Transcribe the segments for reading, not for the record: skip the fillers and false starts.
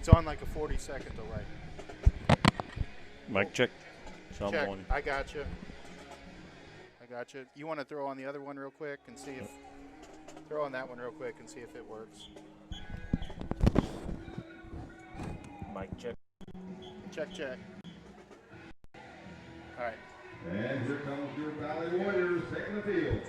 It's on like a 40-second delay. Mic check. Check. I got you. You want to throw on the other one real quick and see if throw on that one real quick and see if it works. Mic check. Check. All right. And here comes your Valle Warriors taking the field.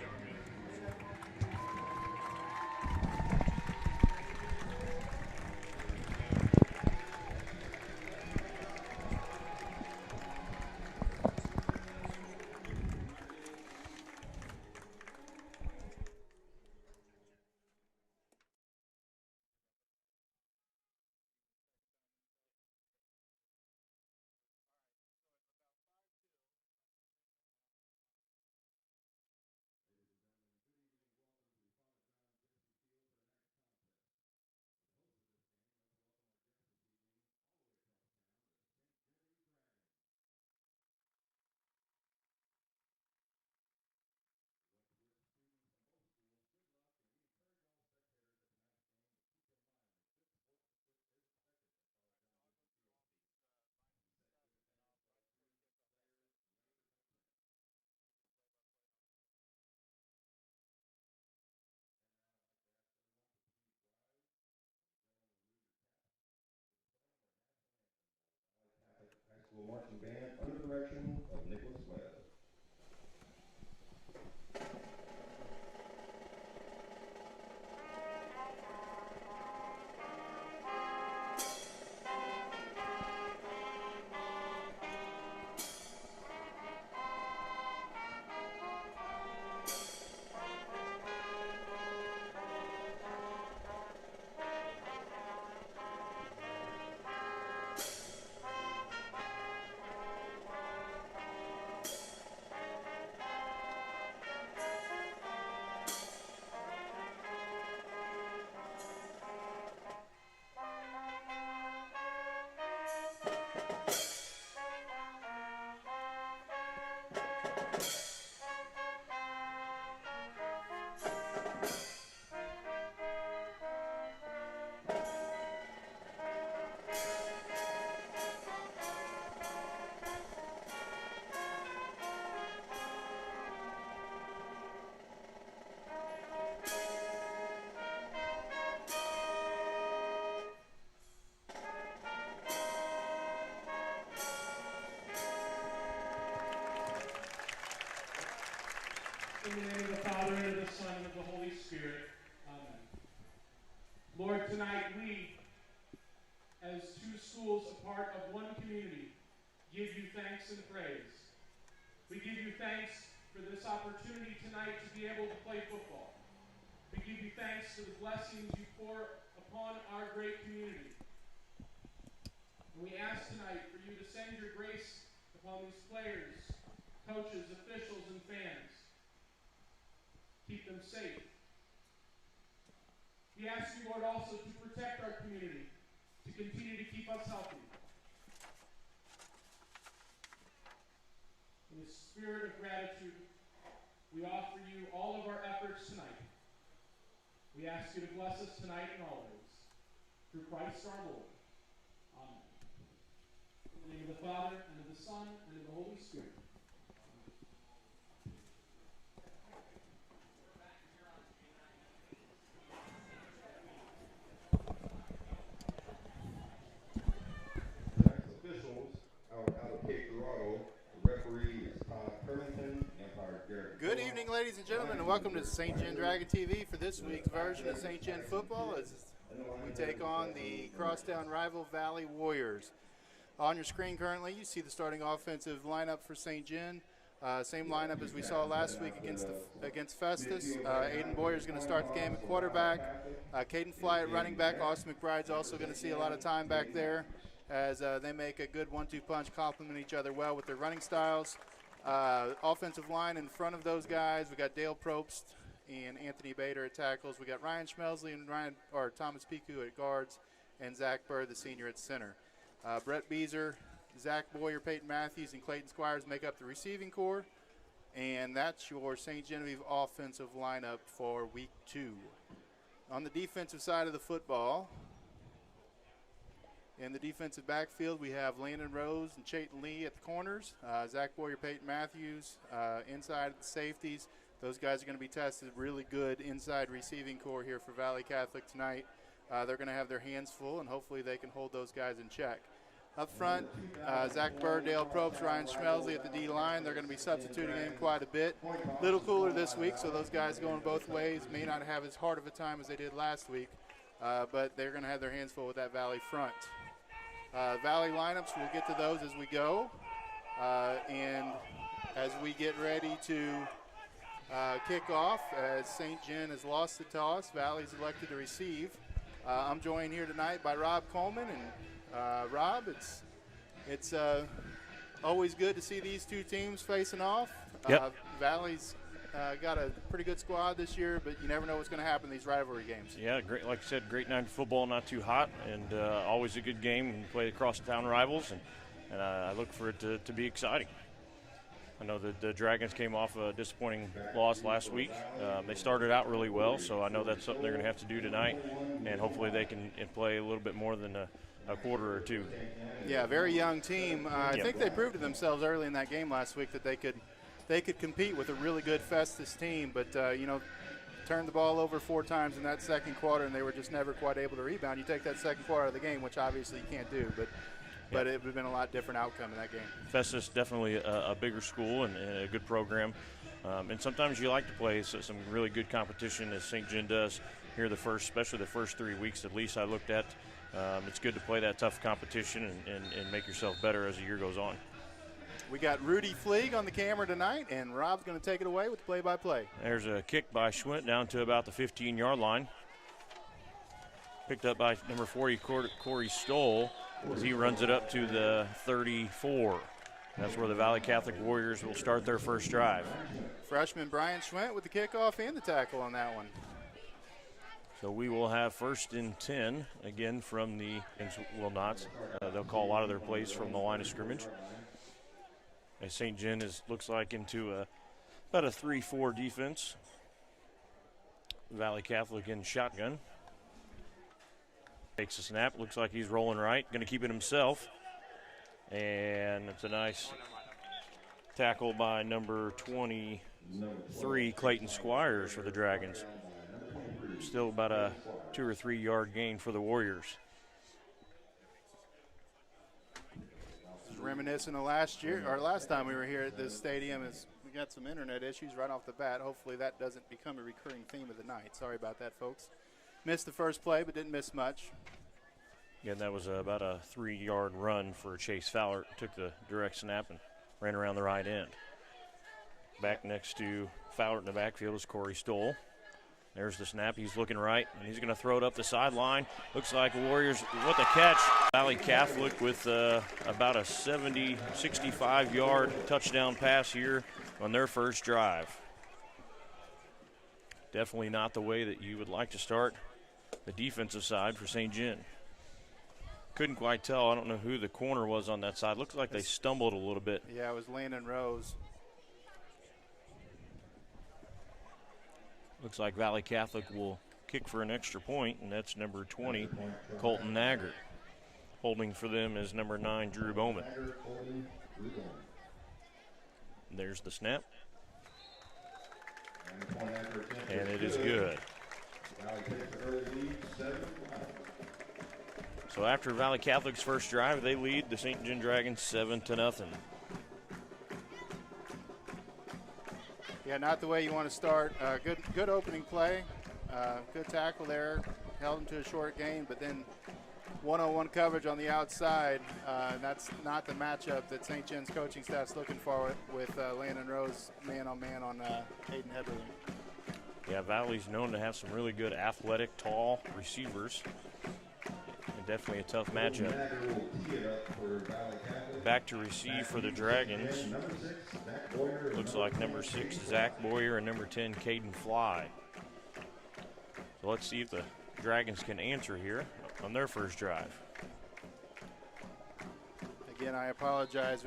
Marching band under the direction of Nicholas Webb. In the name of the Father, and of the Son, and of the Holy Spirit. Amen. Lord, tonight we, as two schools, a part of one community, give you thanks and praise. We give you thanks for this opportunity tonight to be able to play football. We give you thanks for the blessings you pour upon our great community. And we ask tonight for you to send your grace upon these players, coaches, officials, and fans. Keep them safe. We ask you, Lord, also to protect our community, to continue to keep us healthy. In the spirit of gratitude, we offer you all of our efforts tonight. We ask you to bless us tonight and always. Through Christ our Lord. Amen. In the name of the Father, and of the Son, and of the Holy Spirit. Good evening, ladies and gentlemen, and welcome to St. John Dragon TV for this week's version of St. John football as we take on the crosstown rival Valle Warriors. On your screen currently, you see the starting offensive lineup for St. John. Same lineup as we saw last week against Festus. Aiden Boyer is going to start the game at quarterback. Caden Fly at running back. Austin McBride's also going to see a lot of time back there as they make a good 1-2 punch, complement each other well with their running styles. Offensive line in front of those guys, we got Dale Probst and Anthony Bader at tackles. We got Ryan Schmelsley and Thomas Piku at guards, and Zach Burr, the senior, at center. Brett Beezer, Zach Boyer, Peyton Matthews, and Clayton Squires make up the receiving corps. And that's your St. Genevieve offensive lineup for week 2. On the defensive side of the football, In the defensive backfield, we have Landon Rose and Chayton Lee at the corners. Zach Boyer, Peyton Matthews inside the safeties. Those guys are going to be tested. Really good inside receiving core here for Valle Catholic tonight. They're going to have their hands full, and hopefully they can hold those guys in check. Up front, Zach Bird, Dale Probst, Ryan Schmelsley at the D-line. They're going to be substituting in quite a bit. Little cooler this week, so those guys going both ways may not have as hard of a time as they did last week, but they're going to have their hands full with that Valle front. Valle lineups, we'll get to those as we go. And as we get ready to kick off, as St. John has lost the toss, Valle's elected to receive. I'm joined here tonight by Rob Coleman. And Rob, it's always good to see these two teams facing off. Yep. Valle's got a pretty good squad this year, but you never know what's going to happen in these rivalry games. Yeah, great. Like I said, great night of football, not too hot, and always a good game when you play across-town rivals, and I look for it to be exciting. I know that the Dragons came off a disappointing loss last week. They started out really well, so I know that's something they're going to have to do tonight, and hopefully they can play a little bit more than a quarter or two. Yeah, very young team. I think they proved to themselves early in that game last week that they could compete with a really good Festus team, but turned the ball over 4 times in that second quarter, and they were just never quite able to rebound. You take that second quarter out of the game, which obviously you can't do, but it would have been a lot different outcome in that game. Festus definitely a bigger school and a good program, and sometimes you like to play some really good competition, as St. John does here especially the first 3 weeks at least I looked at. It's good to play that tough competition and make yourself better as the year goes on. We got Rudy Fleeg on the camera tonight, and Rob's going to take it away with play-by-play. There's a kick by Schwint down to about the 15-yard line. Picked up by number 40, Corey Stoll, as he runs it up to the 34. That's where the Valle Catholic Warriors will start their first drive. Freshman Brian Schwint with the kickoff and the tackle on that one. So we will have 1st and 10 again from they'll call a lot of their plays from the line of scrimmage. As St. John looks like into about a 3-4 defense. Valle Catholic in shotgun. Takes a snap, looks like he's rolling right, going to keep it himself. And it's a nice tackle by number 23, Clayton Squires for the Dragons. Still about a 2 or 3 yard gain for the Warriors. Reminiscent of last time we were here at this stadium, we got some internet issues right off the bat. Hopefully that doesn't become a recurring theme of the night. Sorry about that, folks. Missed the first play, but didn't miss much. Again, that was about a 3 yard run for Chase Fowler. Took the direct snap and ran around the right end. Back next to Fowler in the backfield is Corey Stoll. There's the snap. He's looking right, and he's going to throw it up the sideline. Looks like Warriors, what a catch. Valle Catholic with about a 65-yard touchdown pass here on their first drive. Definitely not the way that you would like to start the defensive side for St. John. Couldn't quite tell. I don't know who the corner was on that side. Looks like they stumbled a little bit. Yeah, it was Landon Rose. Looks like Valle Catholic will kick for an extra point, and that's number 20, Colton Naggart. Holding for them is number 9, Drew Bowman. There's the snap. And it is good. So after Valle Catholic's first drive, they lead the St. John Dragons 7-0. Yeah, not the way you want to start. Good opening play. Good tackle there. Held him to a short gain, but then one-on-one coverage on the outside. That's not the matchup that St. John's coaching staff's looking for with Landon Rose man-on-man on Hayden Heberly. Yeah, Valle's known to have some really good athletic, tall receivers. And definitely a tough matchup. Back to receive for the Dragons. Looks like number 6, Zach Boyer, and number 10, Caden Fly. So let's see if the Dragons can answer here on their first drive. Again, I apologize.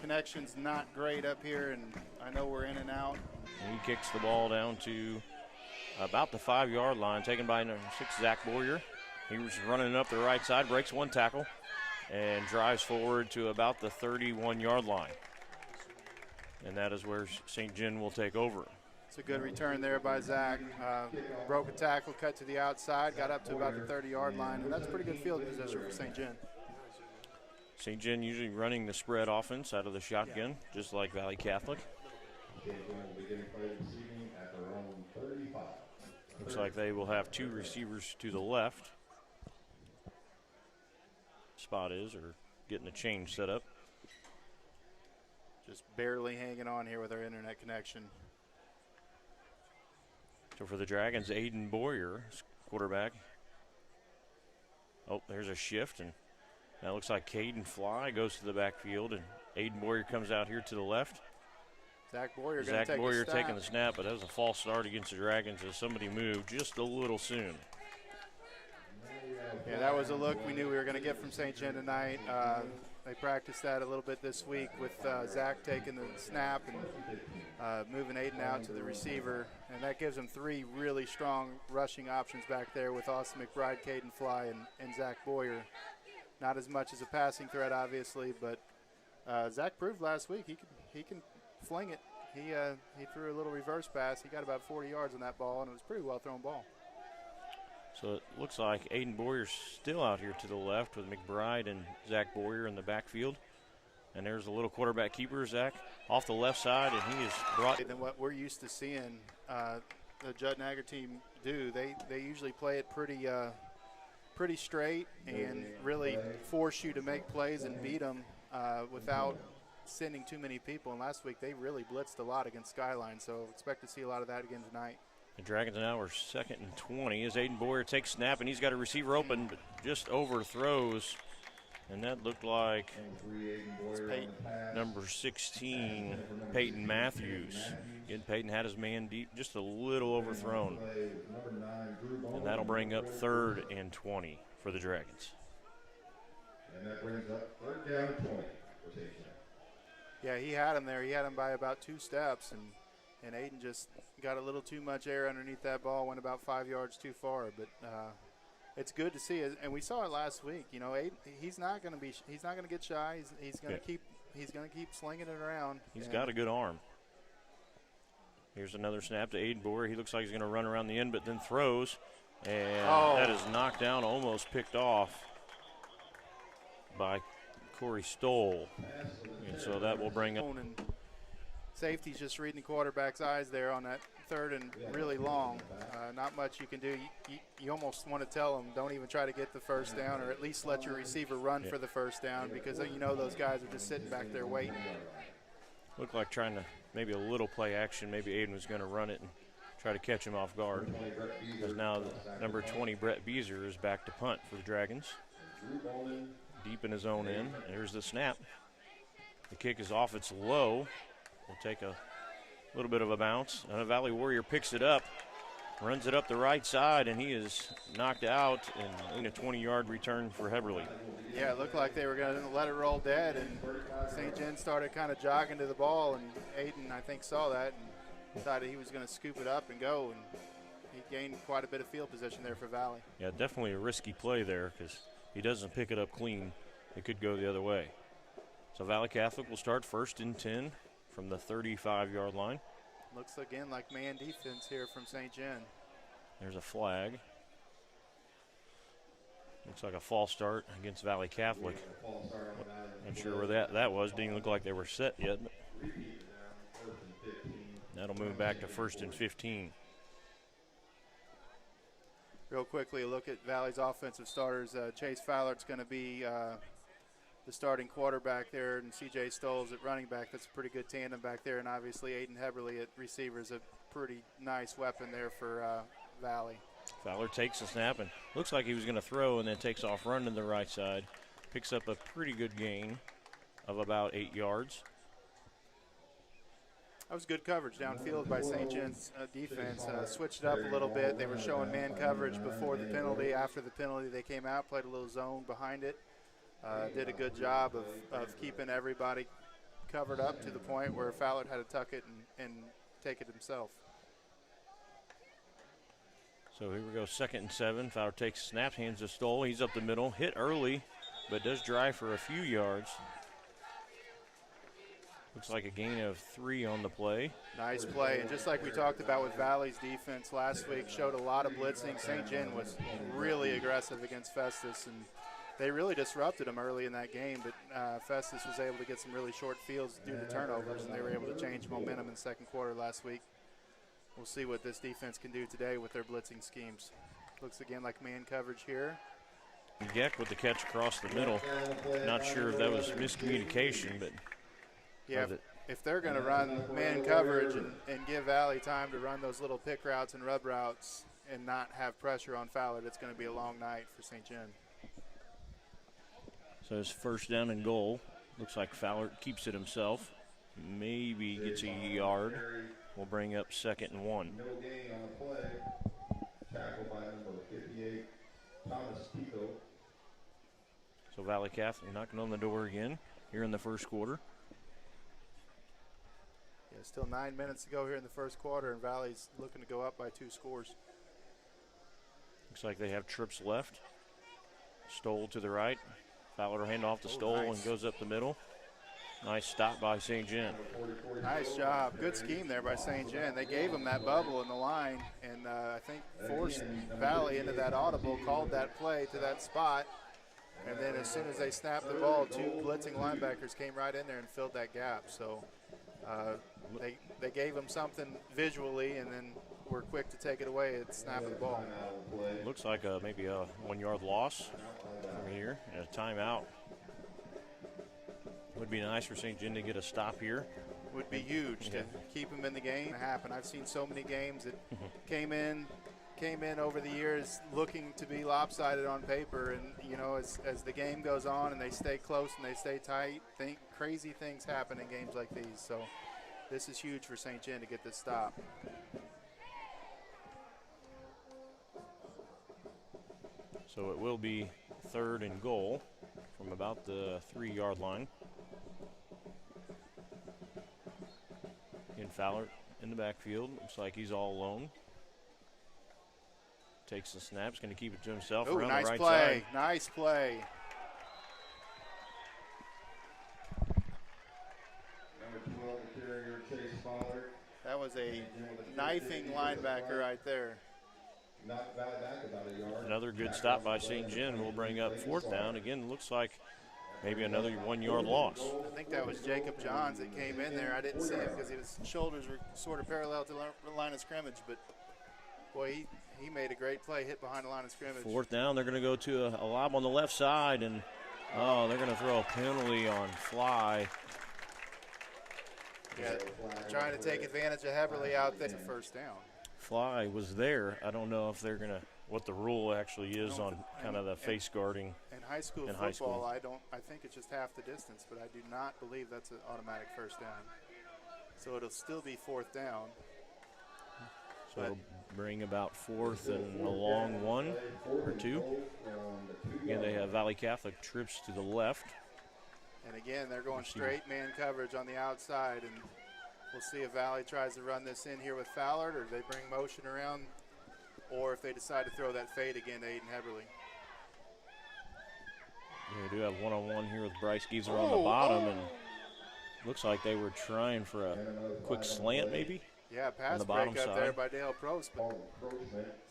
Connection's not great up here, and I know we're in and out. And he kicks the ball down to about the 5-yard line, taken by number 6, Zach Boyer. He was running up the right side, breaks one tackle, and drives forward to about the 31-yard line. And that is where St. John will take over. It's a good return there by Zach. Broke a tackle, cut to the outside, got up to about the 30-yard line, and that's pretty good field position for St. John. St. John usually running the spread offense out of the shotgun, just like Valle Catholic. Looks like they will have two receivers to the left. Spot is, or getting the change set up. Just barely hanging on here with our internet connection. So for the Dragons, Aiden Boyer, quarterback. Oh, there's a shift, and that looks like Caden Fly goes to the backfield, and Aiden Boyer comes out here to the left. Zach Boyer taking the snap, but that was a false start against the Dragons as somebody moved just a little soon. Yeah, that was a look we knew we were going to get from St. John tonight. They practiced that a little bit this week with Zach taking the snap and moving Aiden out to the receiver. And that gives them three really strong rushing options back there with Austin McBride, Caden Fly, and Zach Boyer. Not as much as a passing threat, obviously, but Zach proved last week he can fling it. He threw a little reverse pass. He got about 40 yards on that ball, and it was a pretty well-thrown ball. So it looks like Aiden Boyer's still out here to the left with McBride and Zach Boyer in the backfield. And there's a little quarterback keeper, Zach, off the left side, and he is brought. Than what we're used to seeing the Judd Nagger team do. They usually play it pretty straight and really force you to make plays and beat them without sending too many people. And last week they really blitzed a lot against Skyline, so expect to see a lot of that again tonight. The Dragons now are 2nd and 20 as Aiden Boyer takes snap, and he's got a receiver open, but just overthrows. And that looked like number 16, Peyton Matthews. Again, Peyton had his man deep, just a little overthrown. And that'll bring up 3rd and 20 for the Dragons. And that brings up 3rd down 20 for St. John. Yeah, he had him there. He had him by about 2 steps, and Aiden just got a little too much air underneath that ball, went about 5 yards too far. But it's good to see it, and we saw it last week. You know, Aiden, he's not going to get shy. He's going to keep slinging it around. He's got a good arm. Here's another snap to Aiden Boyer. He looks like he's going to run around the end, but then throws, and that is knocked down, almost picked off by Corey Stoll. And so that will bring up. And safety's just reading the quarterback's eyes there on that 3rd and really long. Not much you can do. You almost want to tell them, don't even try to get the first down, or at least let your receiver run for the first down, because you know those guys are just sitting back there waiting. Looked like trying to maybe a little play action. Maybe Aiden was going to run it and try to catch him off guard. Because now number 20, Brett Beezer, is back to punt for the Dragons. Deep in his own end. Here's the snap. The kick is off. It's low. Will take a little bit of a bounce. And a Valley Warrior picks it up, runs it up the right side, and he is knocked out and in a 20-yard return for Heberly. Yeah, it looked like they were going to let it roll dead, and St. John started kind of jogging to the ball, and Aiden, I think, saw that and decided he was going to scoop it up and go, and he gained quite a bit of field position there for Valle. Yeah, definitely a risky play there, because he doesn't pick it up clean. It could go the other way. So Valle Catholic will start 1st and 10 from the 35-yard line. Looks again like man defense here from St. John. There's a flag. Looks like a false start against Valle Catholic. Not sure where that was. Didn't look like they were set yet. But that'll move back to 1st and 15. Real quickly, a look at Valle's offensive starters. Chase Fowler's going to be the starting quarterback there, and C.J. Stoll's at running back. That's a pretty good tandem back there, and obviously Aiden Heberly at receiver is a pretty nice weapon there for Valle. Fowler takes the snap and looks like he was going to throw, and then takes off running to the right side. Picks up a pretty good gain of about 8 yards. That was good coverage downfield by St. John's defense. Switched it up a little bit. They were showing man coverage before the penalty. After the penalty, they came out, played a little zone behind it. Did a good job of keeping everybody covered up to the point where Fowler had to tuck it and take it himself. So here we go, 2nd and 7. Fowler takes a snap, hands to Stoll. He's up the middle, hit early, but does drive for a few yards. Looks like a gain of 3 on the play. Nice play, and just like we talked about with Valle's defense last week, showed a lot of blitzing. St. John was really aggressive against Festus, and they really disrupted them early in that game, but Festus was able to get some really short fields due to turnovers, and they were able to change momentum in the second quarter last week. We'll see what this defense can do today with their blitzing schemes. Looks again like man coverage here. Geck with the catch across the middle. Not sure if that was miscommunication, but yeah, if they're going to run man coverage and give Valle time to run those little pick routes and rub routes and not have pressure on Fowler, it's going to be a long night for St. John. So it's 1st down and goal. Looks like Fowler keeps it himself. Maybe gets a yard. We'll bring up 2nd and 1. Middle gain on the play. Tackle by number 58, Thomas Pico. So Valle Catholic knocking on the door again here in the first quarter. Yeah, still 9 minutes to go here in the first quarter, and Valle's looking to go up by 2 scores. Looks like they have trips left. Stoll to the right. Fowler hand off to Stoll and goes up the middle. Nice stop by St. John. Nice job. Good scheme there by St. John. They gave him that bubble in the line, and I think forced Valle into that audible, called that play to that spot. And then as soon as they snapped the ball, 2 blitzing linebackers came right in there and filled that gap. So they gave him something visually, and then were quick to take it away at snapping the ball. Looks like maybe a 1-yard loss from here and a timeout. Would be nice for St. John to get a stop here. Would be huge to keep him in the game. I've seen so many games that came in over the years looking to be lopsided on paper, and you know, as the game goes on and they stay close and they stay tight, crazy things happen in games like these. So this is huge for St. John to get this stop. So it will be 3rd and goal from about the 3-yard line. Again, Fowler in the backfield. Looks like he's all alone. Takes the snap. He's going to keep it to himself around the right side. Nice play. Number 12, carrier Chase Fowler. That was a knifing linebacker right there. Knocked Valle back about a yard. Another good stop by St. John. We'll bring up 4th down. Again, looks like maybe another 1-yard loss. I think that was Jacob Johns that came in there. I didn't see him because his shoulders were sort of parallel to the line of scrimmage, but boy, he made a great play, hit behind the line of scrimmage. 4th down, they're going to go to a lob on the left side, and they're going to throw a penalty on Fly. Yeah, trying to take advantage of Heberly out there. It's a 1st down. Fly was there. I don't know if they're going to, what the rule actually is on kind of the face guarding. In high school football, I think it's just half the distance, but I do not believe that's an automatic 1st down. So it'll still be 4th down. So it'll bring about 4th and a long 1 or 2. Again, they have Valle Catholic trips to the left. And again, they're going straight man coverage on the outside, and we'll see if Valle tries to run this in here with Fowler, or they bring motion around, or if they decide to throw that fade again to Aiden Heberly. They do have one-on-one here with Bryce Gieser on the bottom, and looks like they were trying for a quick slant maybe. Yeah, pass break up there by Dale Probst, but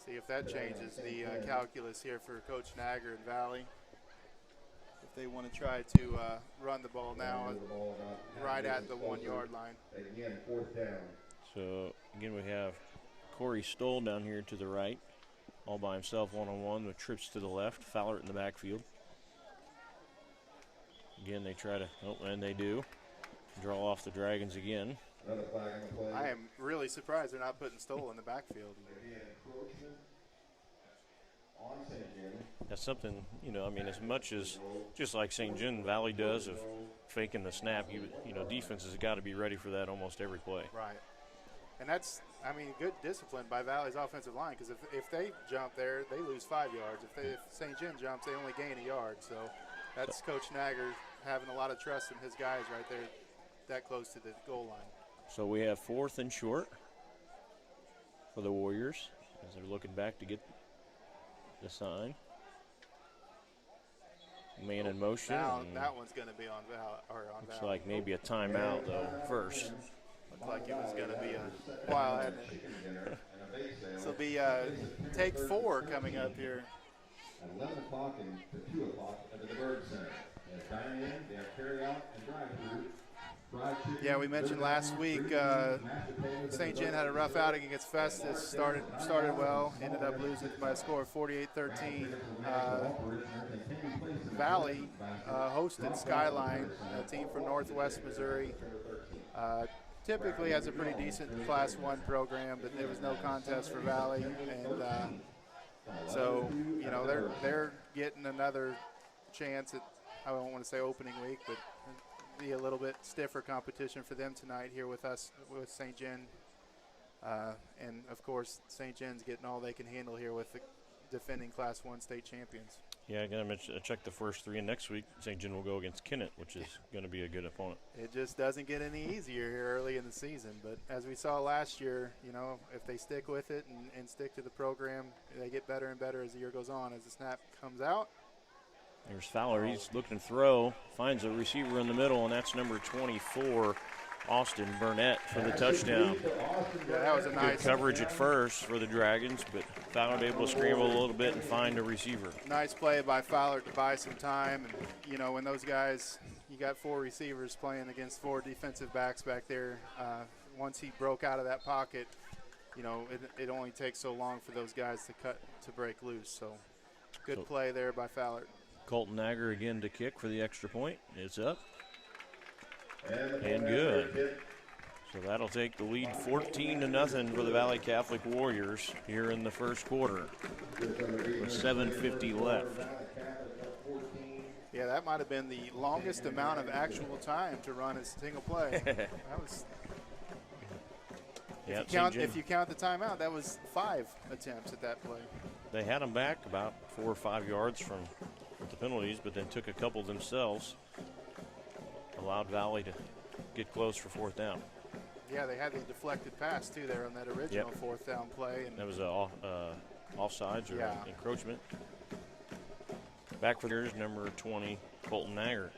see if that changes the calculus here for Coach Nagger and Valle. If they want to try to run the ball now right at the 1-yard line. Again, 4th down. So, again, we have Corey Stoll down here to the right, all by himself one-on-one with trips to the left. Fowler in the backfield. Again, they try to, and they do, draw off the Dragons again. Another flag on the play. I am really surprised they're not putting Stoll in the backfield. On St. John. That's something, you know, I mean, as much as, just like St. John Valley does of faking the snap, you know, defenses have got to be ready for that almost every play. Right. And that's, I mean, good discipline by Valle's offensive line, because if they jump there, they lose 5 yards. If St. John jumps, they only gain a yard. So that's Coach Nagger having a lot of trust in his guys right there that close to the goal line. So we have 4th and short for the Warriors. as they're looking back to get the sign. Man in motion. Now that one's going to be on Valle. Looks like maybe a timeout though first. Looked like it was going to be a while, hadn't it? This will be take 4 coming up here. At 11 o'clock and to 2 o'clock at the Bird Center. They have dine-in, they have carry-out, and drive-through. Yeah, we mentioned last week St. John had a rough outing against Festus. Started well, ended up losing by a score of 48-13. Valle hosted Skyline, a team from Northwest Missouri. Typically has a pretty decent Class 1 program, but there was no contest for Valle, and so you know they're getting another chance at, I don't want to say opening week, but be a little bit stiffer competition for them tonight here with us, with St. John. And, of course, St. John's getting all they can handle here with the defending Class 1 state champions. Yeah, again, I checked the first 3, and next week St. John will go against Kennett, which is going to be a good opponent. It just doesn't get any easier here early in the season. But as we saw last year, you know, if they stick with it and stick to the program, they get better and better as the year goes on. As the snap comes out, there's Fowler. He's looking to throw, finds a receiver in the middle, and that's number 24, Austin Burnett, for the touchdown. Yeah, that was a nice good coverage at first for the Dragons, but Fowler able to scramble a little bit and find a receiver. Nice play by Fowler to buy some time. And, you know, when those guys, you got 4 receivers playing against 4 defensive backs back there, once he broke out of that pocket, you know, it only takes so long for those guys to break loose. So good play there by Fowler. Colton Nagger again to kick for the extra point. It's up. And good. So that'll take the lead 14-0 for the Valle Catholic Warriors here in the first quarter with 7:50 left. Yeah, that might have been the longest amount of actual time to run a single play. That was, if you count the timeout, that was 5 attempts at that play. They had them back about 4 or 5 yards from the penalties, but then took a couple themselves. Allowed Valle to get close for 4th down. Yeah, they had the deflected pass, too, there on that original 4th down play. And that was offsides or encroachment. Back for yours, number 20, Colton Nagger.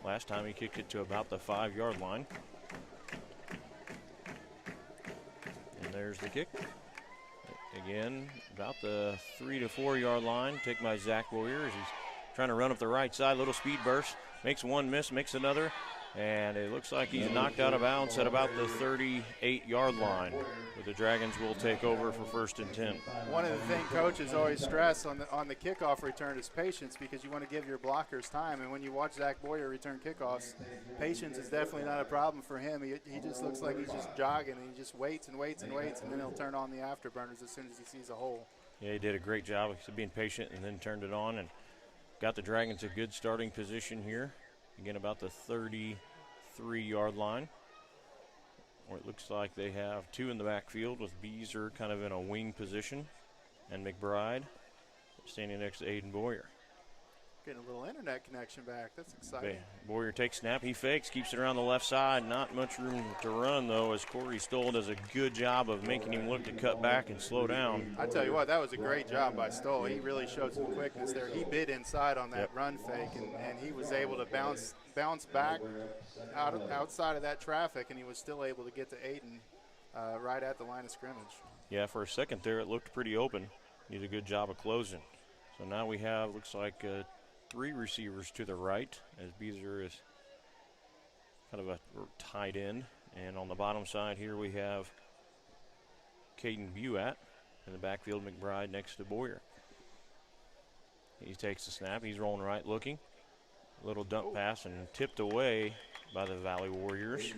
Last time he kicked it to about the 5-yard line. And there's the kick. Again, about the 3 to 4 yard line. Taken by Zach Boyer as he's trying to run up the right side. Little speed burst. Makes one miss, makes another. And it looks like he's knocked out of bounds at about the 38-yard line. But the Dragons will take over for 1st and 10. One of the things coaches always stress on the kickoff return is patience, because you want to give your blockers time. And when you watch Zach Boyer return kickoffs, patience is definitely not a problem for him. He just looks like he's just jogging, and he just waits and waits and waits, and then he'll turn on the afterburners as soon as he sees a hole. Yeah, he did a great job of being patient and then turned it on and got the Dragons a good starting position here. Again, about the 33-yard line, where it looks like they have 2 in the backfield with Beezer kind of in a wing position and McBride standing next to Aiden Boyer. Getting a little internet connection back. That's exciting. Boyer takes snap. He fakes, keeps it around the left side. Not much room to run, though, as Corey Stoll does a good job of making him look to cut back and slow down. I tell you what, that was a great job by Stoll. He really showed some quickness there. He bit inside on that run fake, and he was able to bounce back outside of that traffic, and he was still able to get to Aiden right at the line of scrimmage. Yeah, for a second there, it looked pretty open. He did a good job of closing. So now we have, looks like, 3 receivers to the right, as Beezer is kind of a tight end. And on the bottom side here we have Caden Buat in the backfield, McBride next to Boyer. He takes the snap. He's rolling right looking. Little dump pass and tipped away by the Valle Warriors.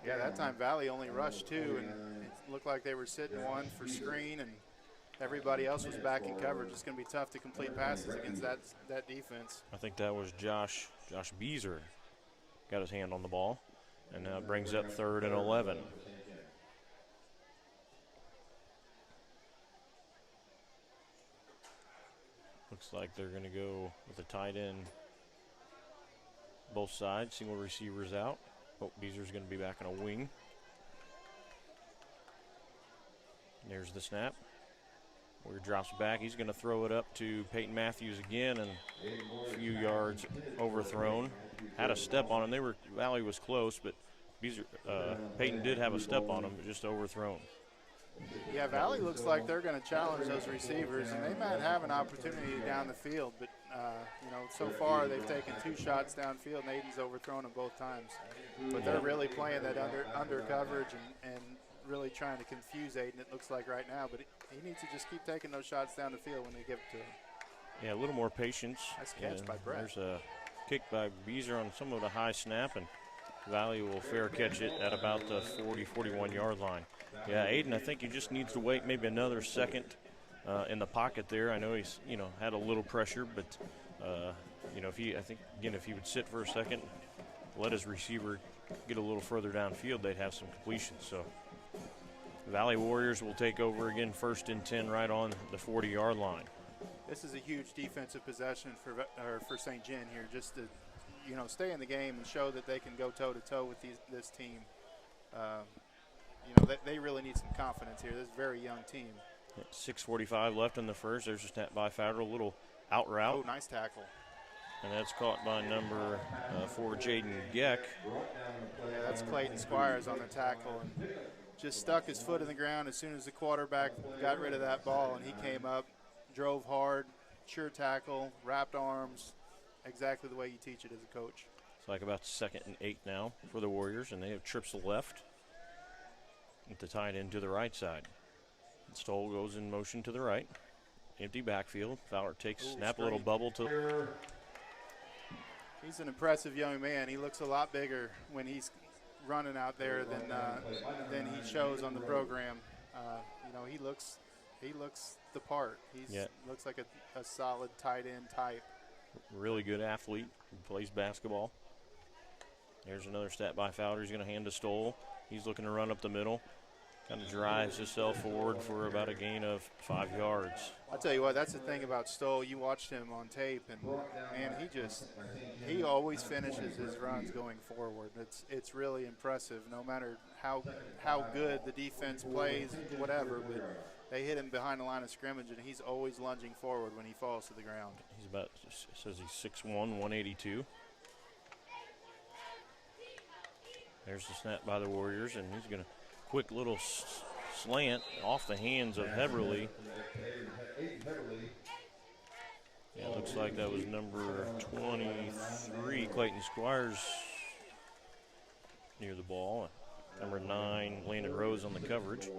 Yeah, that time Valle only rushed 2, and it looked like they were sitting 1 for screen, and everybody else was back in coverage. It's going to be tough to complete passes against that defense. I think that was Josh Beezer got his hand on the ball, and now it brings up 3rd and 11. Looks like they're going to go with a tight end both sides. Single receivers out. Oh, Beezer's going to be back in a wing. There's the snap. Warrior drops back. He's going to throw it up to Peyton Matthews again, and a few yards overthrown. Had a step on him. Valle was close, but Peyton did have a step on him, but just overthrown. Yeah, Valle looks like they're going to challenge those receivers, and they might have an opportunity down the field. But, so far they've taken 2 shots downfield, and Aiden's overthrown them both times. But they're really playing that under coverage and really trying to confuse Aiden, it looks like right now. But he needs to just keep taking those shots down the field when they give it to him. Yeah, a little more patience. Nice catch by Brett. There's a kick by Beezer on some of the high snap, and Valle will fair catch it at about the 40, 41-yard line. Yeah, Aiden, I think he just needs to wait maybe another second in the pocket there. I know he's, had a little pressure, but, if he would sit for a second, let his receiver get a little further downfield, they'd have some completions. So Valle Warriors will take over again, 1st and 10 right on the 40-yard line. This is a huge defensive possession for St. John here, just to, stay in the game and show that they can go toe-to-toe with this team. They really need some confidence here. This is a very young team. 6:45 left in the first. There's a snap by Fowler, a little out route. Oh, nice tackle. And that's caught by number 4, Jaden Geck. Yeah, that's Clayton Squires on the tackle. And just stuck his foot in the ground as soon as the quarterback got rid of that ball, and he came up, drove hard, sure tackle, wrapped arms, exactly the way you teach it as a coach. It's like about 2nd and 8 now for the Warriors, and they have trips left with the tight end to the right side. Stoll goes in motion to the right. Empty backfield. Fowler takes snap, a little bubble to. He's an impressive young man. He looks a lot bigger when he's running out there than he shows on the program. He looks the part. He looks like a solid tight end type. Really good athlete who plays basketball. There's another stat by Fowler. He's going to hand to Stoll. He's looking to run up the middle. Kind of drives himself forward for about a gain of 5 yards. I'll tell you what, that's the thing about Stoll. You watched him on tape, and man, he always finishes his runs going forward. It's really impressive, no matter how good the defense plays, whatever. But they hit him behind the line of scrimmage, and he's always lunging forward when he falls to the ground. Says he's 6'1", 182. There's the snap by the Warriors, and he's going to quick little slant off the hands of Heberly. Yeah, looks like that was number 23, Clayton Squires, near the ball. Number 9, Landon Rose on the coverage.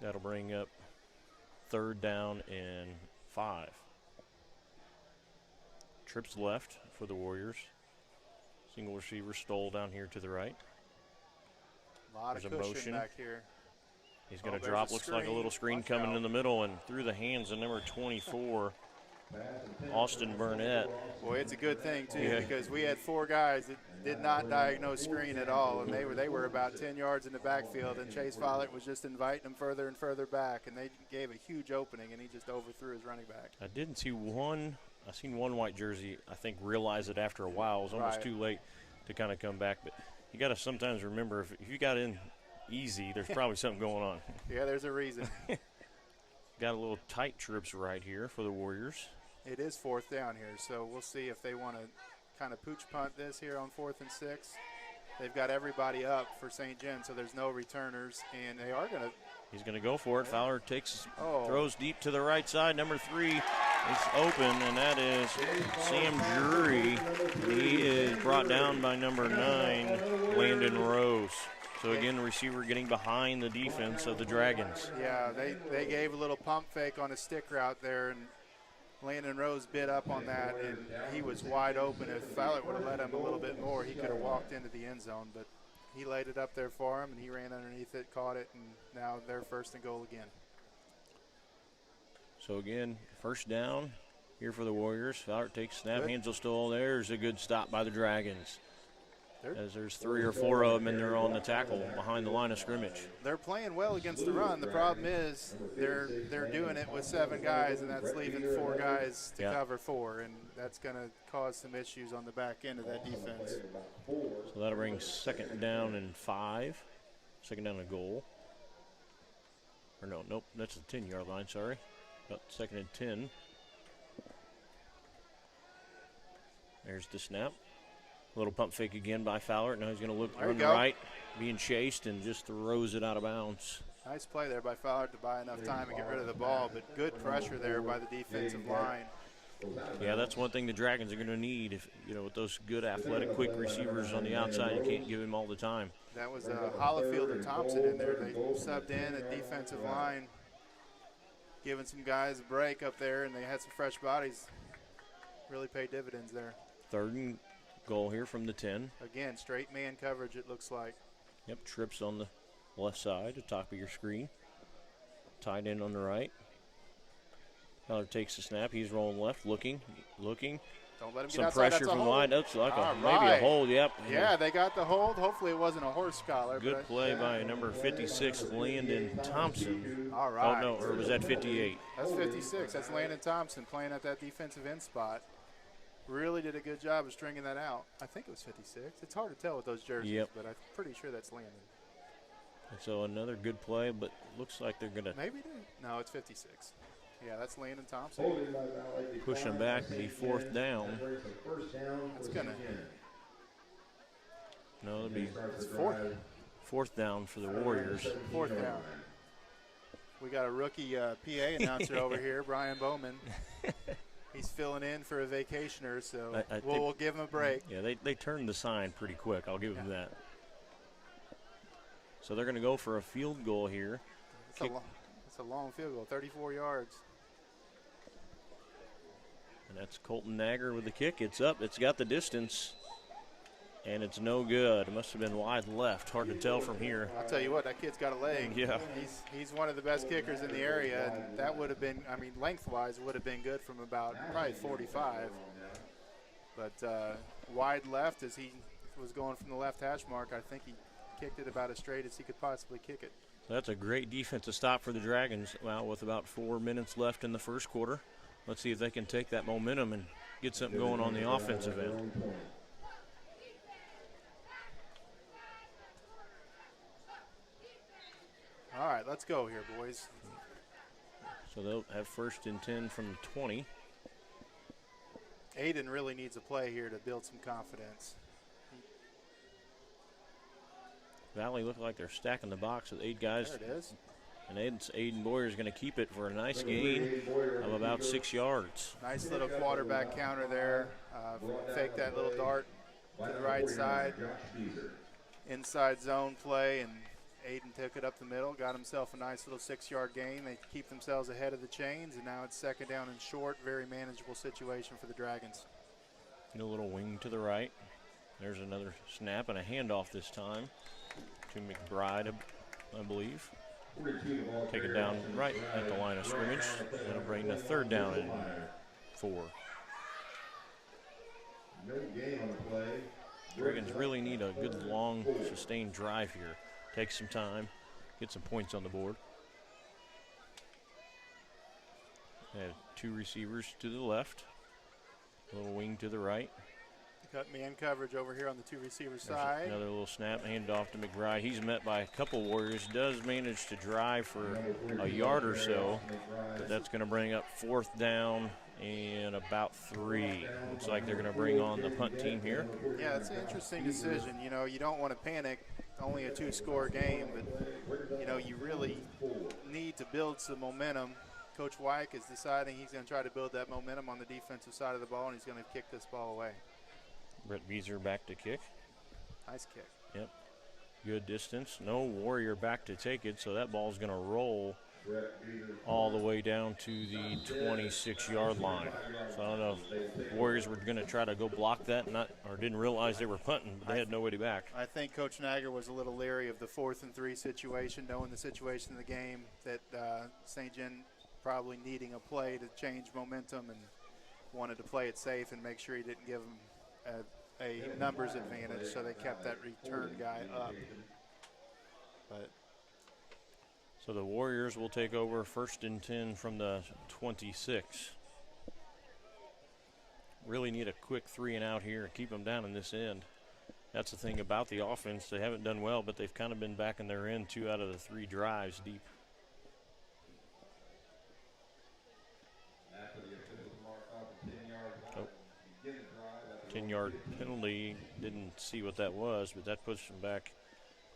That'll bring up 3rd down and 5. Trips left for the Warriors. Single receiver Stoll down here to the right. A lot of cushion back here. He's going to drop. Looks like a little screen coming in the middle and through the hands of number 24, Austin Burnett. Boy, it's a good thing, too, because we had 4 guys that did not diagnose screen at all, and they were about 10 yards in the backfield, and Chase Follett was just inviting them further and further back, and they gave a huge opening, and he just overthrew his running back. I didn't see one. I seen one white jersey, I think, realize it after a while. It was almost too late to kind of come back. But you got to sometimes remember, if you got in easy, there's probably something going on. Yeah, there's a reason. Got a little tight trips right here for the Warriors. It is 4th down here, so we'll see if they want to kind of pooch punt this here on 4th and 6. They've got everybody up for St. John, so there's no returners, and they are going to. He's going to go for it. Fowler throws deep to the right side. Number 3 is open, and that is Sam Drury. He is brought down by number 9, Landon Rose. So again, the receiver getting behind the defense of the Dragons. Yeah, they gave a little pump fake on a stick route there, and Landon Rose bit up on that, and he was wide open. If Fowler would have let him a little bit more, he could have walked into the end zone, but he laid it up there for him, and he ran underneath it, caught it, and now they're 1st and goal again. So again, 1st down here for the Warriors. Fowler takes snap, hands of Stoll. There's a good stop by the Dragons. As there's 3 or 4 of them, and they're on the tackle behind the line of scrimmage. They're playing well against the run. The problem is they're doing it with 7 guys, and that's leaving 4 guys to cover 4, and that's going to cause some issues on the back end of that defense. So that'll bring 2nd down and 5. Second down and goal. Or no, nope, that's the 10-yard line, sorry. About second and 10. There's the snap. Little pump fake again by Fowler. Now he's going to look on the right, being chased, and just throws it out of bounds. Nice play there by Fowler to buy enough time to get rid of the ball, but good pressure there by the defensive line. Yeah, that's one thing the Dragons are going to need. If with those good athletic, quick receivers on the outside, you can't give him all the time. That was Hollifield and Thompson in there. They subbed in at defensive line, giving some guys a break up there, and they had some fresh bodies. Really paid dividends there. Third and goal here from the 10. Again, straight man coverage, it looks like. Yep, trips on the left side, the top of your screen. Tight end on the right. Fowler takes the snap. He's rolling left, looking. Don't let him get some outside. pressure from the line. That's like maybe a right. hold. Yep. Yeah, they got the hold. Hopefully it wasn't a horse collar. Good play by number 56, Landon Thompson. All right. Oh, no, or was that 58? That's 56. That's Landon Thompson playing at that defensive end spot. Really did a good job of stringing that out. I think it was 56. It's hard to tell with those jerseys, but I'm pretty sure that's Landon. And so another good play, but looks like they're going to. Maybe they. No, it's 56. Yeah, that's Landon Thompson. Push them back to be fourth down. That's going to. No, it'll be fourth down for the Warriors. Fourth down. We got a rookie PA announcer over here, Brian Bowman. He's filling in for a vacationer, so we'll give him a break. Yeah, they turned the sign pretty quick. I'll give him that. So they're going to go for a field goal here. It's a long field goal, 34 yards. And that's Colton Nagger with the kick. It's up. It's got the distance. And it's no good. It must have been wide left. Hard to tell from here. I'll tell you what, that kid's got a leg. Yeah. He's one of the best kickers in the area. And that would have been, lengthwise, would have been good from about probably 45. But wide left as he was going from the left hash mark, I think he kicked it about as straight as he could possibly kick it. That's a great defensive stop for the Dragons. Well, with about 4 minutes left in the first quarter. Let's see if they can take that momentum and get something going on the offensive end. All right, let's go here, boys. So they'll have first and 10 from the 20. Aiden really needs a play here to build some confidence. Valle look like they're stacking the box with 8 guys. There it is. And Aiden Boyer is going to keep it for a nice gain of about 6 yards. Nice little quarterback counter there. Fake that little dart to the right side. Inside zone play, and Aiden took it up the middle, got himself a nice little 6-yard gain. They keep themselves ahead of the chains, and now it's second down and short. Very manageable situation for the Dragons. And a little wing to the right. There's another snap and a handoff this time to McBride, I believe. Take it down right at the line of scrimmage. That'll bring the third down and 4. Dragons really need a good, long, sustained drive here. Take some time, get some points on the board. They have 2 receivers to the left, a little wing to the right. Cut man coverage over here on the 2 receiver side. Another little snap, hand off to McBride. He's met by a couple Warriors, does manage to drive for a yard or so, but that's going to bring up 4th down and about 3. Looks like they're going to bring on the punt team here. Yeah, it's an interesting decision. You don't want to panic. Only a 2-score game, but, you really need to build some momentum. Coach Wyke is deciding he's going to try to build that momentum on the defensive side of the ball, and he's going to kick this ball away. Brett Beezer back to kick. Nice kick. Yep. Good distance. No Warrior back to take it, so that ball's going to roll all the way down to the 26-yard line. So I don't know if the Warriors were going to try to go block that or didn't realize they were punting, but they had nobody back. I think Coach Nagger was a little leery of the 4th and 3 situation, knowing the situation in the game that St. John probably needing a play to change momentum and wanted to play it safe and make sure he didn't give them a numbers advantage, so they kept that return guy up. But so the Warriors will take over first and 10 from the 26. Really need a quick 3 and out here and keep them down in this end. that's the thing about the offense. They haven't done well, but they've kind of been back in their end 2 out of the 3 drives deep. Oh. 10-yard penalty. Didn't see what that was, but that pushed them back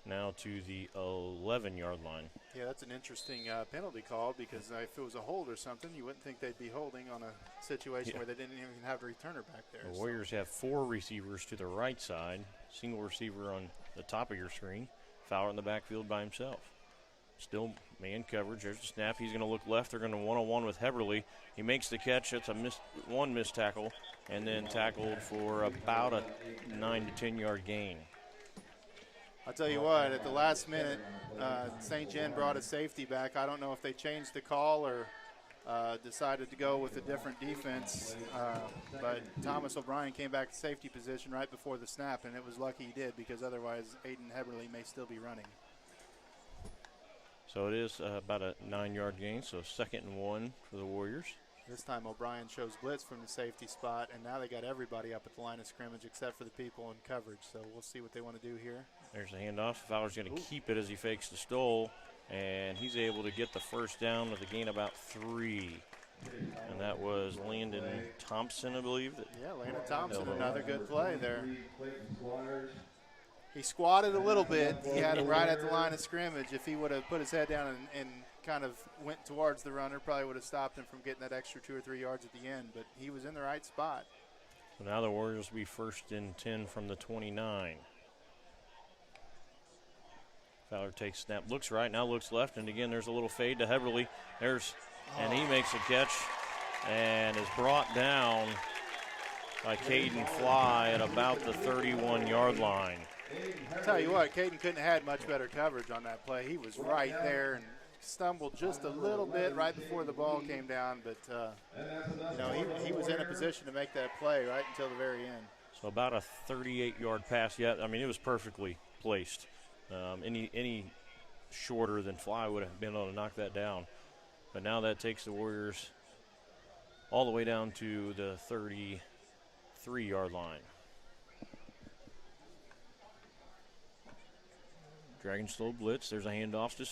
now to the 11-yard line. Yeah, that's an interesting penalty call, because if it was a hold or something, you wouldn't think they'd be holding on a situation where they didn't even have a returner back there. The Warriors have 4 receivers to the right side, single receiver on the top of your screen, Fowler in the backfield by himself. Still man coverage. There's the snap. He's going to look left. They're going to one-on-one with Heberly. He makes the catch. It's a missed tackle, and then tackled for about a 9 to 10-yard gain. I'll tell you what, at the last minute, St. John brought a safety back. I don't know if they changed the call or decided to go with a different defense, but Thomas O'Brien came back to safety position right before the snap, and it was lucky he did, because otherwise Aiden Heberly may still be running. So it is about a 9-yard gain, so 2nd and 1 for the Warriors. This time O'Brien shows blitz from the safety spot, and now they got everybody up at the line of scrimmage except for the people in coverage. So we'll see what they want to do here. There's the handoff. Fowler's going to keep it as he fakes the stole, and he's able to get the first down with a gain about 3. And that was Landon Thompson, I believe. Yeah, Landon Thompson, another good play there. He squatted a little bit. He had him right at the line of scrimmage. If he would have put his head down and kind of went towards the runner, probably would have stopped him from getting that extra 2 or 3 yards at the end. But he was in the right spot. So now the Warriors will be 1st and 10 from the 29. Fowler takes snap, looks right, now looks left, and again there's a little fade to Heberly. And he makes a catch and is brought down by Caden Fly at about the 31-yard line. I'll tell you what, Caden couldn't have had much better coverage on that play. He was right there and stumbled just a little bit right before the ball came down, but he was in a position to make that play right until the very end. So about a 38-yard pass. Yeah, I mean, it was perfectly placed. Any shorter than Fly would have been able to knock that down. But now that takes the Warriors all the way down to the 33-yard line. Dragon slow blitz. There's a handoff to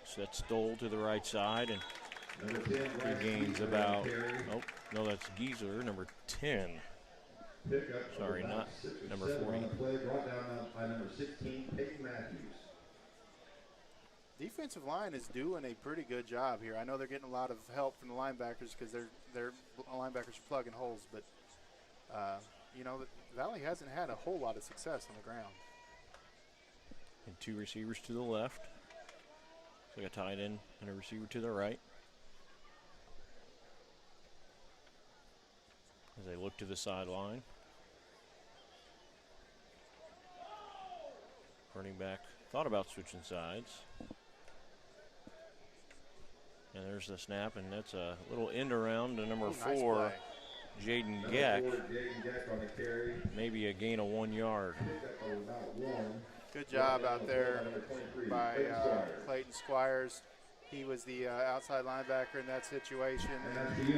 set Stoll to the right side, and he gains about, no, that's Geezer, number 10. Sorry, not number 40. Brought down by number 16, Peyton Matthews. Defensive line is doing a pretty good job here. I know they're getting a lot of help from the linebackers because their linebackers are plugging holes, but Valle hasn't had a whole lot of success on the ground. And 2 receivers to the left. So we got tight end and a receiver to the right. As they look to the sideline. Running back thought about switching sides. And there's the snap, and that's a little end around to number 4, nice Jaden Geck. Maybe a gain of 1 yard. Good job out there by Clayton Squires. He was the outside linebacker in that situation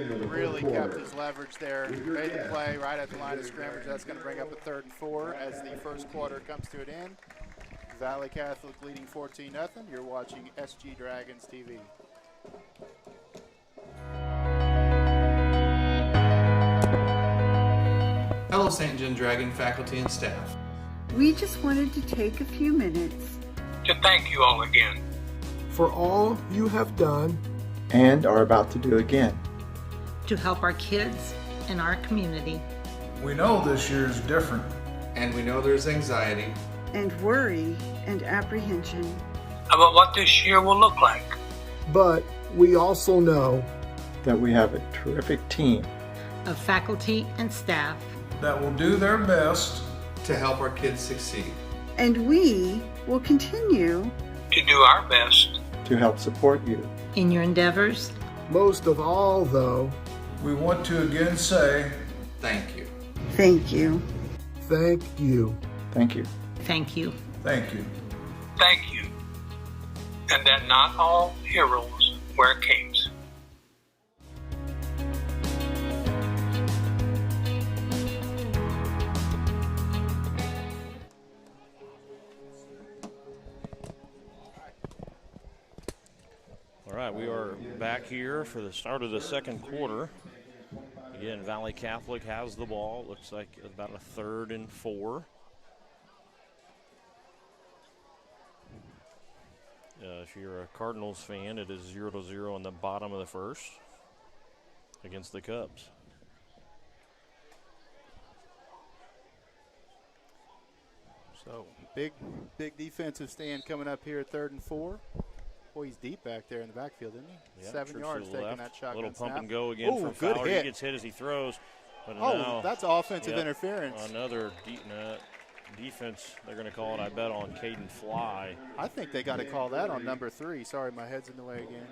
and really kept his leverage there. Made the play right at the line of scrimmage. That's going to bring up a 3rd and 4 as the first quarter comes to an end. Valle Catholic leading 14-0. You're watching SG Dragons TV. Hello, St. John Dragon faculty and staff. We just wanted to take a few minutes to thank you all again for all you have done and are about to do again to help our kids and our community. We know this year is different, and we know there's anxiety and worry and apprehension about what this year will look like. But we also know that we have a terrific team of faculty and staff that will do their best to help our kids succeed. And we will continue to do our best to help support you in your endeavors. Most of all, though, we want to again say thank you. Thank you. Thank you. Thank you. Thank you. Thank you. Thank you. And that not all heroes wear capes. right, we are back here for the start of the second quarter. Again, Valle Catholic has the ball. Looks like about a 3rd and 4. If you're a Cardinals fan, it is 0-0 in the bottom of the first against the Cubs. So big defensive stand coming up here at 3rd and 4. Boy, he's deep back there in the backfield, isn't he? Yeah, 7 yards taking left. that shotgun Little pump snap. and go again from good Fowler. hit. He gets hit as he throws. But Oh, now, that's offensive interference. Another defense, they're going to call it, I bet, on Caden Fly. I think they got to call that on number 3. Sorry, my head's in the way again.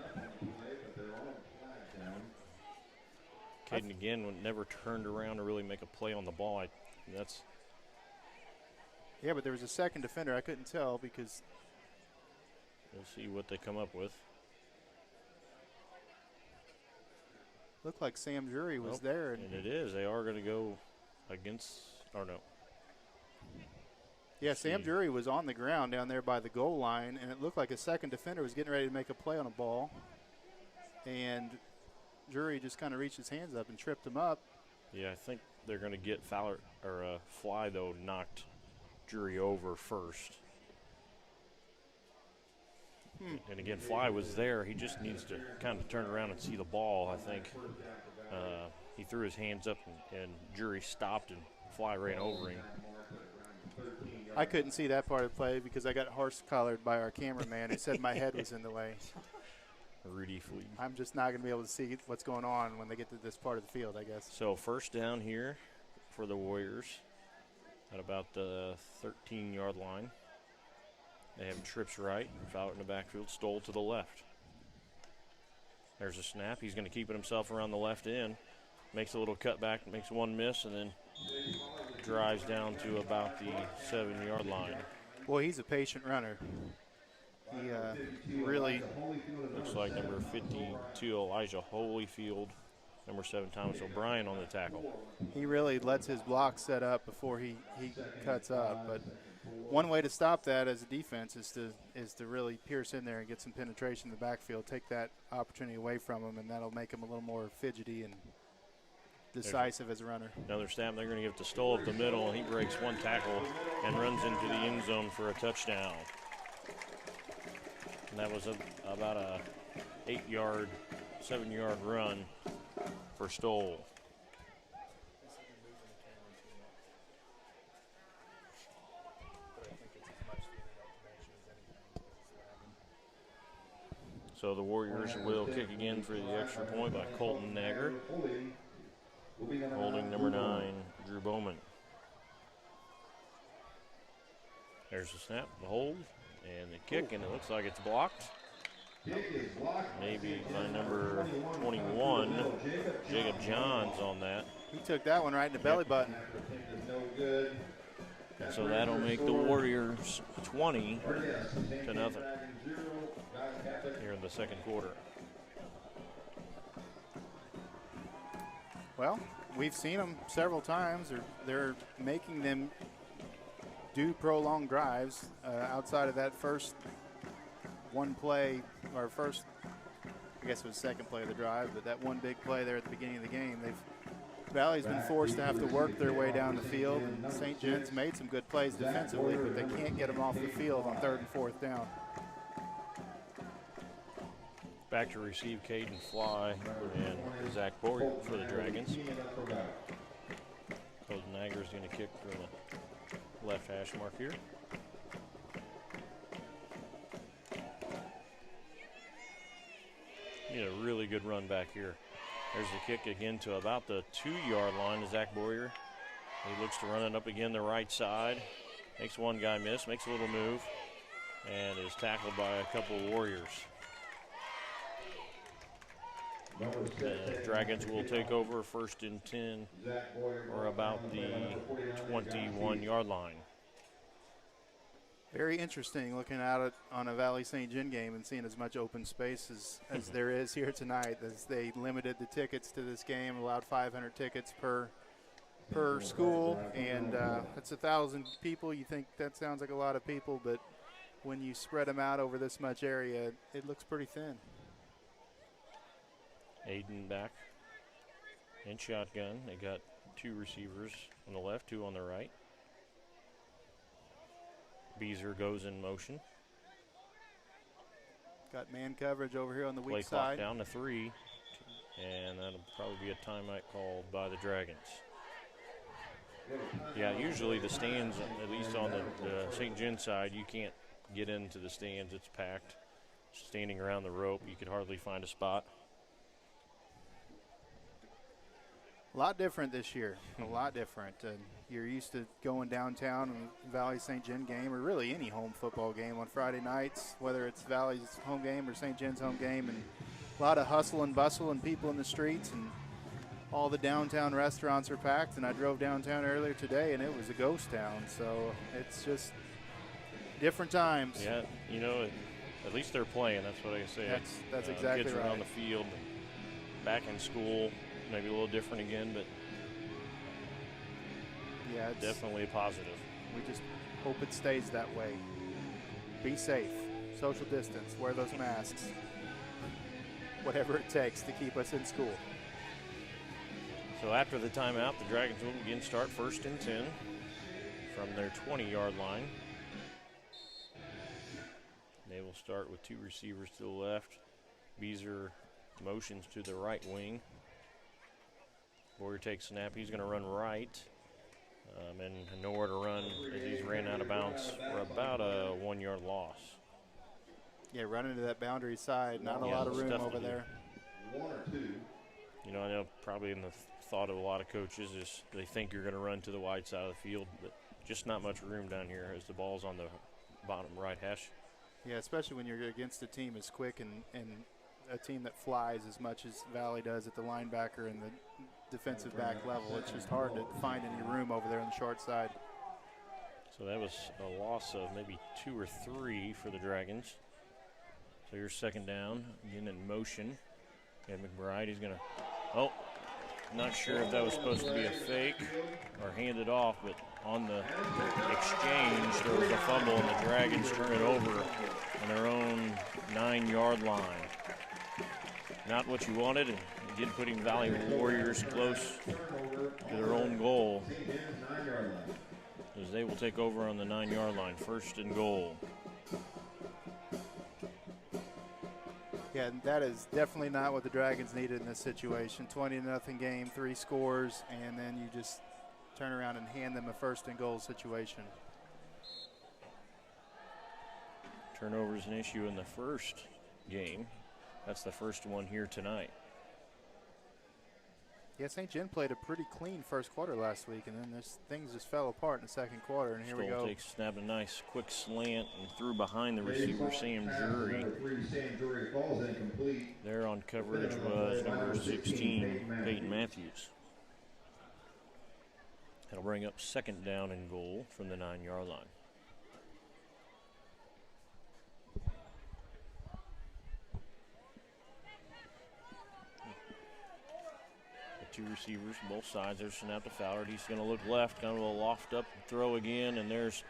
Caden, again, never turned around to really make a play on the ball. Yeah, but there was a second defender. I couldn't tell because we'll see what they come up with. Looked like Sam Jury was there. And it is. They are going to go against, or no. Yeah, Sam Jury was on the ground down there by the goal line, and it looked like a second defender was getting ready to make a play on a ball. And Jury just kind of reached his hands up and tripped him up. Yeah, I think they're going to get Fowler, or Fly, though, knocked Jury over first. And again, Fly was there. He just needs to kind of turn around and see the ball, I think. He threw his hands up, and Jury stopped, and Fly ran over him. I couldn't see that part of the play because I got horse-collared by our cameraman who said my head was in the way. Rudy Fleet. I'm just not going to be able to see what's going on when they get to this part of the field, I guess. So first down here for the Warriors at about the 13-yard line. They have trips right, Fowler in the backfield, Stoll to the left. There's a snap. He's going to keep it himself around the left end. Makes a little cutback, makes one miss, and then drives down to about the 7-yard line. Boy, he's a patient runner. He really looks like number 52, Elijah Holyfield, number 7, Thomas O'Brien on the tackle. He really lets his block set up before he cuts up. But one way to stop that as a defense is to really pierce in there and get some penetration in the backfield, take that opportunity away from him, and that'll make him a little more fidgety and decisive as a runner. Another snap. They're going to give it to Stoll up the middle, and he breaks one tackle and runs into the end zone for a touchdown. And that was about a 8-yard, 7-yard run for Stoll. So the Warriors will kick again for the extra point by Colton Nagger. Holding number 9, Drew Bowman. There's the snap, the hold, and the kick, and it looks like it's blocked. Maybe by number 21, Jacob Johns on that. He took that one right in the belly button. And so that'll make the Warriors 20-0 here in the second quarter. Well, we've seen them several times. They're making them do prolonged drives outside of that first one play, or first, I guess it was second play of the drive, but that one big play there at the beginning of the game. Valle's been forced to have to work their way down the field, and St. John's made some good plays defensively, but they can't get them off the field on 3rd and 4th down. Back to receive Caden Fly and Zach Boyer for the Dragons. Coach Nagger's going to kick for the left hash mark here. He had a really good run back here. There's the kick again to about the 2-yard line to Zach Boyer. He looks to run it up again the right side. Makes one guy miss, makes a little move, and is tackled by a couple of Warriors. The Dragons will take over 1st and 10 or about the 21-yard line. Very interesting looking at it on a Valle St. John game and seeing as much open space as there is here tonight, as they limited the tickets to this game, allowed 500 tickets per school, and that's 1,000 people. You think that sounds like a lot of people, but when you spread them out over this much area, it looks pretty thin. Aiden back in shotgun. They got 2 receivers on the left, 2 on the right. Beezer goes in motion. Got man coverage over here on the Play weak clock side. down to 3, and that'll probably be a timeout called by the Dragons. Yeah, usually the stands, at least on the St. John side, you can't get into the stands. It's packed. Standing around the rope, you could hardly find a spot. A lot different this year, a lot different. You're used to going downtown and Valley St. John game, or really any home football game on Friday nights, whether it's Valley's home game or St. John's home game, and a lot of hustle and bustle and people in the streets, and all the downtown restaurants are packed. And I drove downtown earlier today, and it was a ghost town. So it's just different times. Yeah, you know, at least they're playing. That's what I say. That's exactly kids right. are on the field, back in school. Maybe a little different again, but yeah, it's definitely a positive. We just hope it stays that way. Be safe, social distance, wear those masks, whatever it takes to keep us in school. So after the timeout, the Dragons will again start 1st and 10 from their 20-yard line. They will start with 2 receivers to the left. Beezer motions to the right wing. Boyer takes snap. He's going to run right. And nowhere to run as he's ran out of bounds for about a 1-yard loss. Yeah, running to that boundary side. Not a lot of room over there. 1 or 2. You know, I know probably in the thought of a lot of coaches is they think you're going to run to the wide side of the field, but just not much room down here as the ball's on the bottom right hash. Yeah, especially when you're against a team as quick and a team that flies as much as Valle does at the linebacker and the defensive back level. It's just hard to find any room over there on the short side. So that was a loss of maybe 2 or 3 for the Dragons. So here's 2nd down, again in motion. And McBride, he's going to, oh, not sure if that was supposed to be a fake or handed off, but on the exchange, there was a fumble, and the Dragons turn it over on their own 9-yard line. Not what you wanted, and again putting Valley Warriors close to their own goal, as they will take over on the 9-yard line. 1st and goal. Yeah, that is definitely not what the Dragons needed in this situation. 20-0 game, 3 scores, and then you just turn around and hand them a 1st and goal situation. Turnover is an issue in the first game. That's the first one here tonight. Yeah, St. John played a pretty clean first quarter last week, and then things just fell apart in the second quarter, and here we go. Takes snap, a nice quick slant and threw behind the receiver, Sam Drury. There on coverage was number 16, Peyton Matthews. That'll bring up 2nd down and goal from the 9-yard line. Two receivers, both sides. There's snap to Fowler. He's going to look left, kind of a loft up throw again, and there's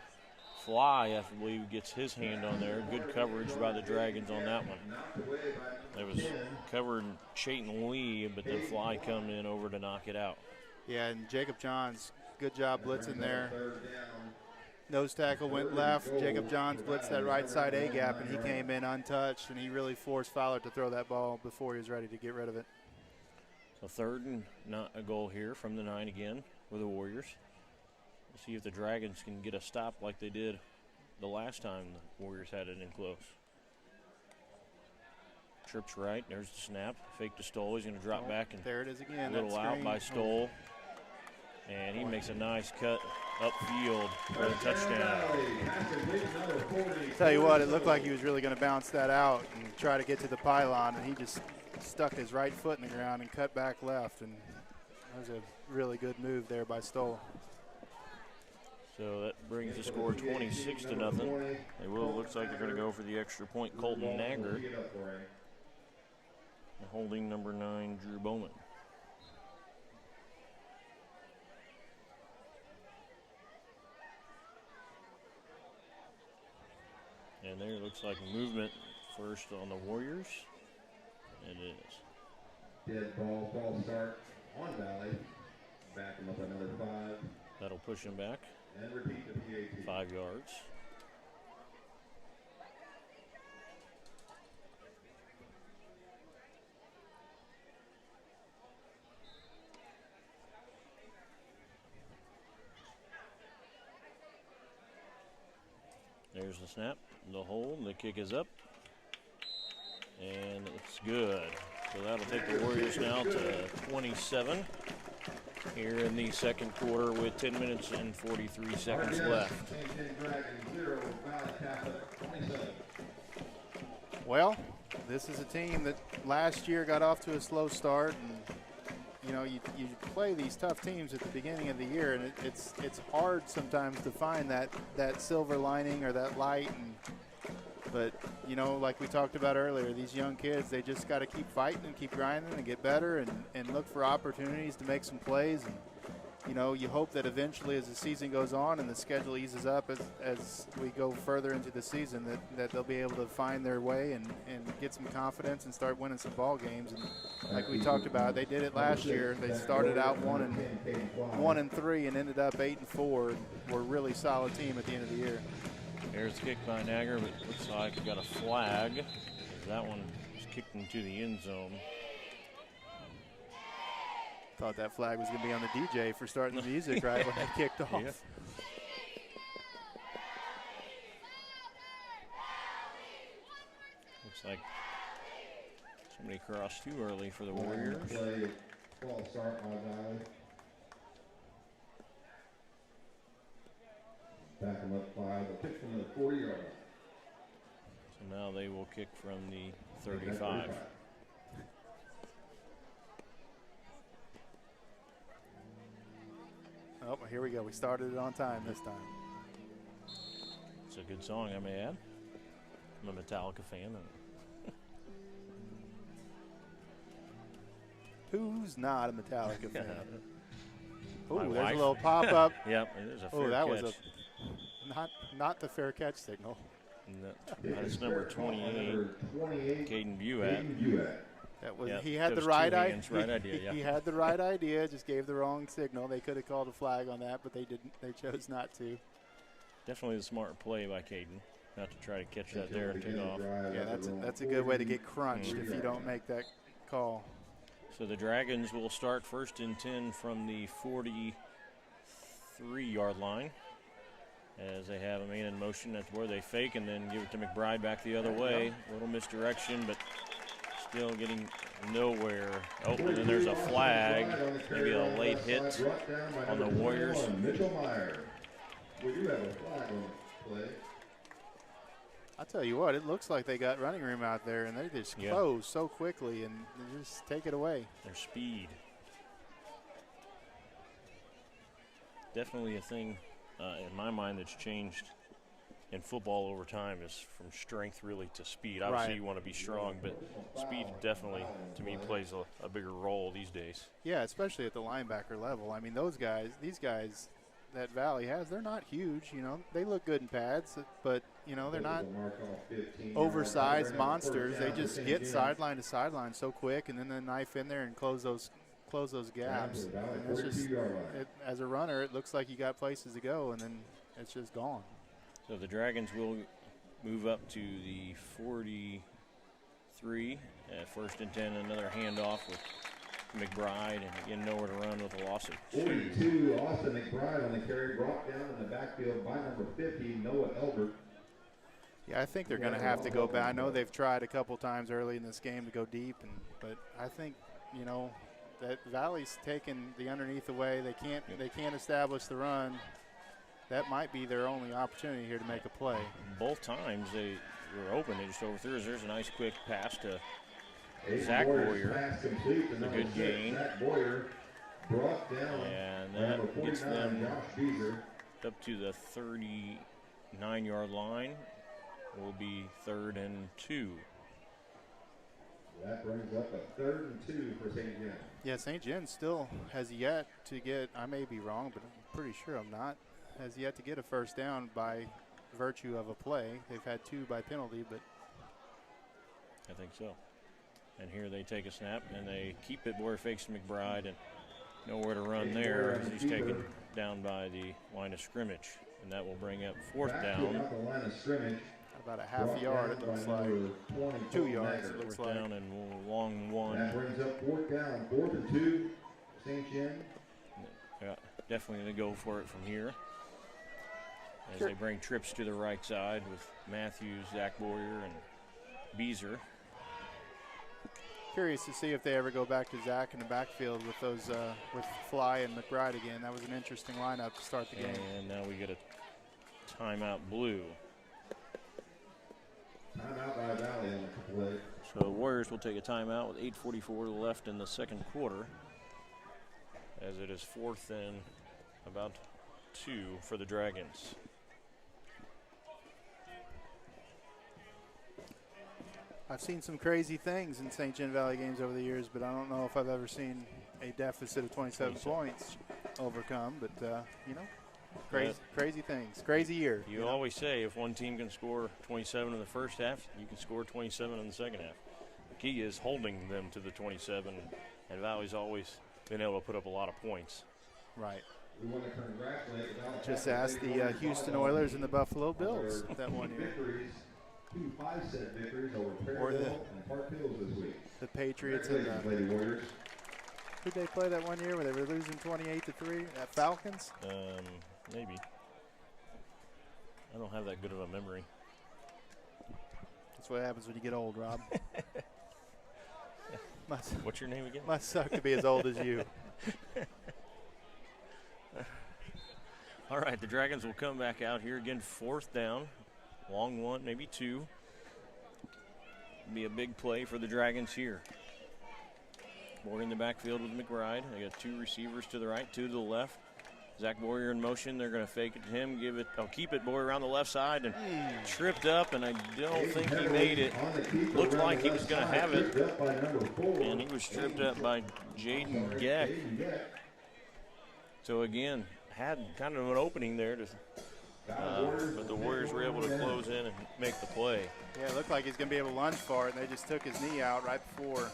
Fly, I believe, gets his hand on there. Good coverage by the Dragons on that one. It was covered Chayton Lee, but then Fly come in over to knock it out. Yeah, and Jacob Johns, good job blitzing there. Nose tackle went left. Jacob Johns blitzed that right side A-gap, and he came in untouched, and he really forced Fowler to throw that ball before he was ready to get rid of it. So 3rd and not a goal here from the 9 again for the Warriors. We'll see if the Dragons can get a stop like they did the last time the Warriors had it in close. Trips right. There's the snap. Fake to Stoll. He's going to drop back and there it is again. A little out by Stoll. And he makes a nice cut upfield for the touchdown. Tell you what, it looked like he was really going to bounce that out and try to get to the pylon, and he just stuck his right foot in the ground and cut back left, and that was a really good move there by Stoll. So that brings the score 26-0. They will. Looks like they're going to go for the extra point. Colton Nagger, holding number 9 Drew Bowman. And there looks like movement first on the Warriors. It is. Dead ball, false start on Valle. Back him up another 5. That'll push him back And repeat the PAT. 5 yards. There's the snap, the hold, the kick is up, and it's good. So that'll take the Warriors now to 27 here in the second quarter with 10 minutes and 43 seconds left. Well, this is a team that last year got off to a slow start, and you know, you play these tough teams at the beginning of the year, and it's hard sometimes to find that silver lining or that light. But you know, like we talked about earlier, these young kids, they just got to keep fighting and keep grinding and get better and look for opportunities to make some plays. And you know, you hope that eventually, as the season goes on and the schedule eases up as we go further into the season, that they'll be able to find their way and get some confidence and start winning some ball games. And like we talked about, they did it last year. They started out 1-3 and ended up 8-4. And were a really solid team at the end of the year. There's the kick by Nagger, but it looks like we got a flag. That one was kicked into the end zone. Thought that flag was going to be on the DJ for starting the music right when they kicked off. Yeah. Looks like somebody crossed too early for the Warriors. False start on Valle. Back him up 5. A kick from the 40-yard line. So now they will kick from the 35. Oh, here we go. We started it on time this time. It's a good song, I may add. I'm a Metallica fan. Who's not a Metallica fan? Oh, there's wife. a little pop-up. Yep, it is a fair Oh, that catch. was not the fair catch signal. No, that's number 28, Caden Buat. That was, yep, he had that the was right two idea. hands, right idea. Yeah. He had the right idea, just gave the wrong signal. They could have called a flag on that, but they didn't. They chose not to. Definitely the smart play by Caden, not to try to catch that there and take off. Yeah, that's a good way to get crunched if you don't make that call. So the Dragons will start 1st and 10 from the 43-yard line, as they have a man in motion. That's where they fake and then give it to McBride back the other way. A little misdirection, but still getting nowhere. Oh, and then there's a flag, maybe a late hit on the Warriors. Mitchell Meyer. We do have a flag on the play. I'll tell you what, it looks like they got running room out there, and they just close so quickly and they just take it away. Their speed. Definitely a thing in my mind that's changed in football over time is from strength really to speed. Obviously, you want to be strong, but speed definitely, to me, plays a bigger role these days. Yeah, especially at the linebacker level. I mean, these guys that Valle has, they're not huge. You know, they look good in pads, but you know, they're not oversized monsters. They just get sideline to sideline so quick, and then they knife in there and close those gaps. And it's just, as a runner, it looks like you got places to go, and then it's just gone. So the Dragons will move up to the 43 at 1st and 10. Another handoff with McBride, and again nowhere to run with a loss of 2. 42, Austin McBride on the carry, brought down in the backfield by number 50, Noah Elbert. Yeah, I think they're going to have to go back. I know they've tried a couple times early in this game to go deep, but I think, you know, that Valle's taken the underneath away. They can't establish the run. That might be their only opportunity here to make a play. Both times they were open, they just overthrew us. There's a nice quick pass to Zach Boyer. A good gain. And that gets them up to the 39-yard line. Will be 3rd and 2. That brings up a 3rd and 2 for St. John. Yeah, St. John still has yet to get, I may be wrong, but I'm pretty sure I'm not, has yet to get a first down by virtue of a play. They've had 2 by penalty, but I think so. And here they take a snap, and they keep it. Boyer fakes to McBride, and nowhere to run there as he's taken down by the line of scrimmage. And that will bring up 4th down. About a half yard, it looks like. 2 yards, it looks like. 4th down and long 1. That brings up 4th down, 4th and 2, St. John. Yeah, definitely going to go for it from here. As they bring trips to the right side with Matthews, Zach Boyer, and Beezer. Curious to see if they ever go back to Zach in the backfield with those with Fly and McBride again. That was an interesting lineup to start the game. And now we get a timeout blue. Timeout by Valle on the play. So the Warriors will take a timeout with 8:44 left in the second quarter, as it is 4th and about 2 for the Dragons. I've seen some crazy things in St. John Valley games over the years, but I don't know if I've ever seen a deficit of 27 points overcome. But, you know, crazy things. Crazy year. You always say if one team can score 27 in the first half, you can score 27 in the second half. The key is holding them to the 27, and Valley's always been able to put up a lot of points. Right. We want to congratulate just ask the Houston Oilers and the Buffalo Bills that one year. 2 5-set victories over Or Perryville and Park Hills this week. The Patriots and the Lady Warriors. Who'd they play that one year where they were losing 28-3? At Falcons? Maybe. I don't have that good of a memory. That's what happens when you get old, Rob. What's your name again? Must suck to be as old as you. All right, the Dragons will come back out here again, 4th down. Long 1, maybe 2. Be a big play for the Dragons here. Boyer in the backfield with McBride. They got 2 receivers to the right, 2 to the left. Zach Boyer in motion. They're going to fake it to him, keep it Boyer around the left side, and tripped up, and I don't think he made it. Looked like he was going to have it, and he was tripped up by Jaden Geck. So again, had kind of an opening there, but the Warriors were able to close in and make the play. Yeah, it looked like he's going to be able to lunge for it, and they just took his knee out right before.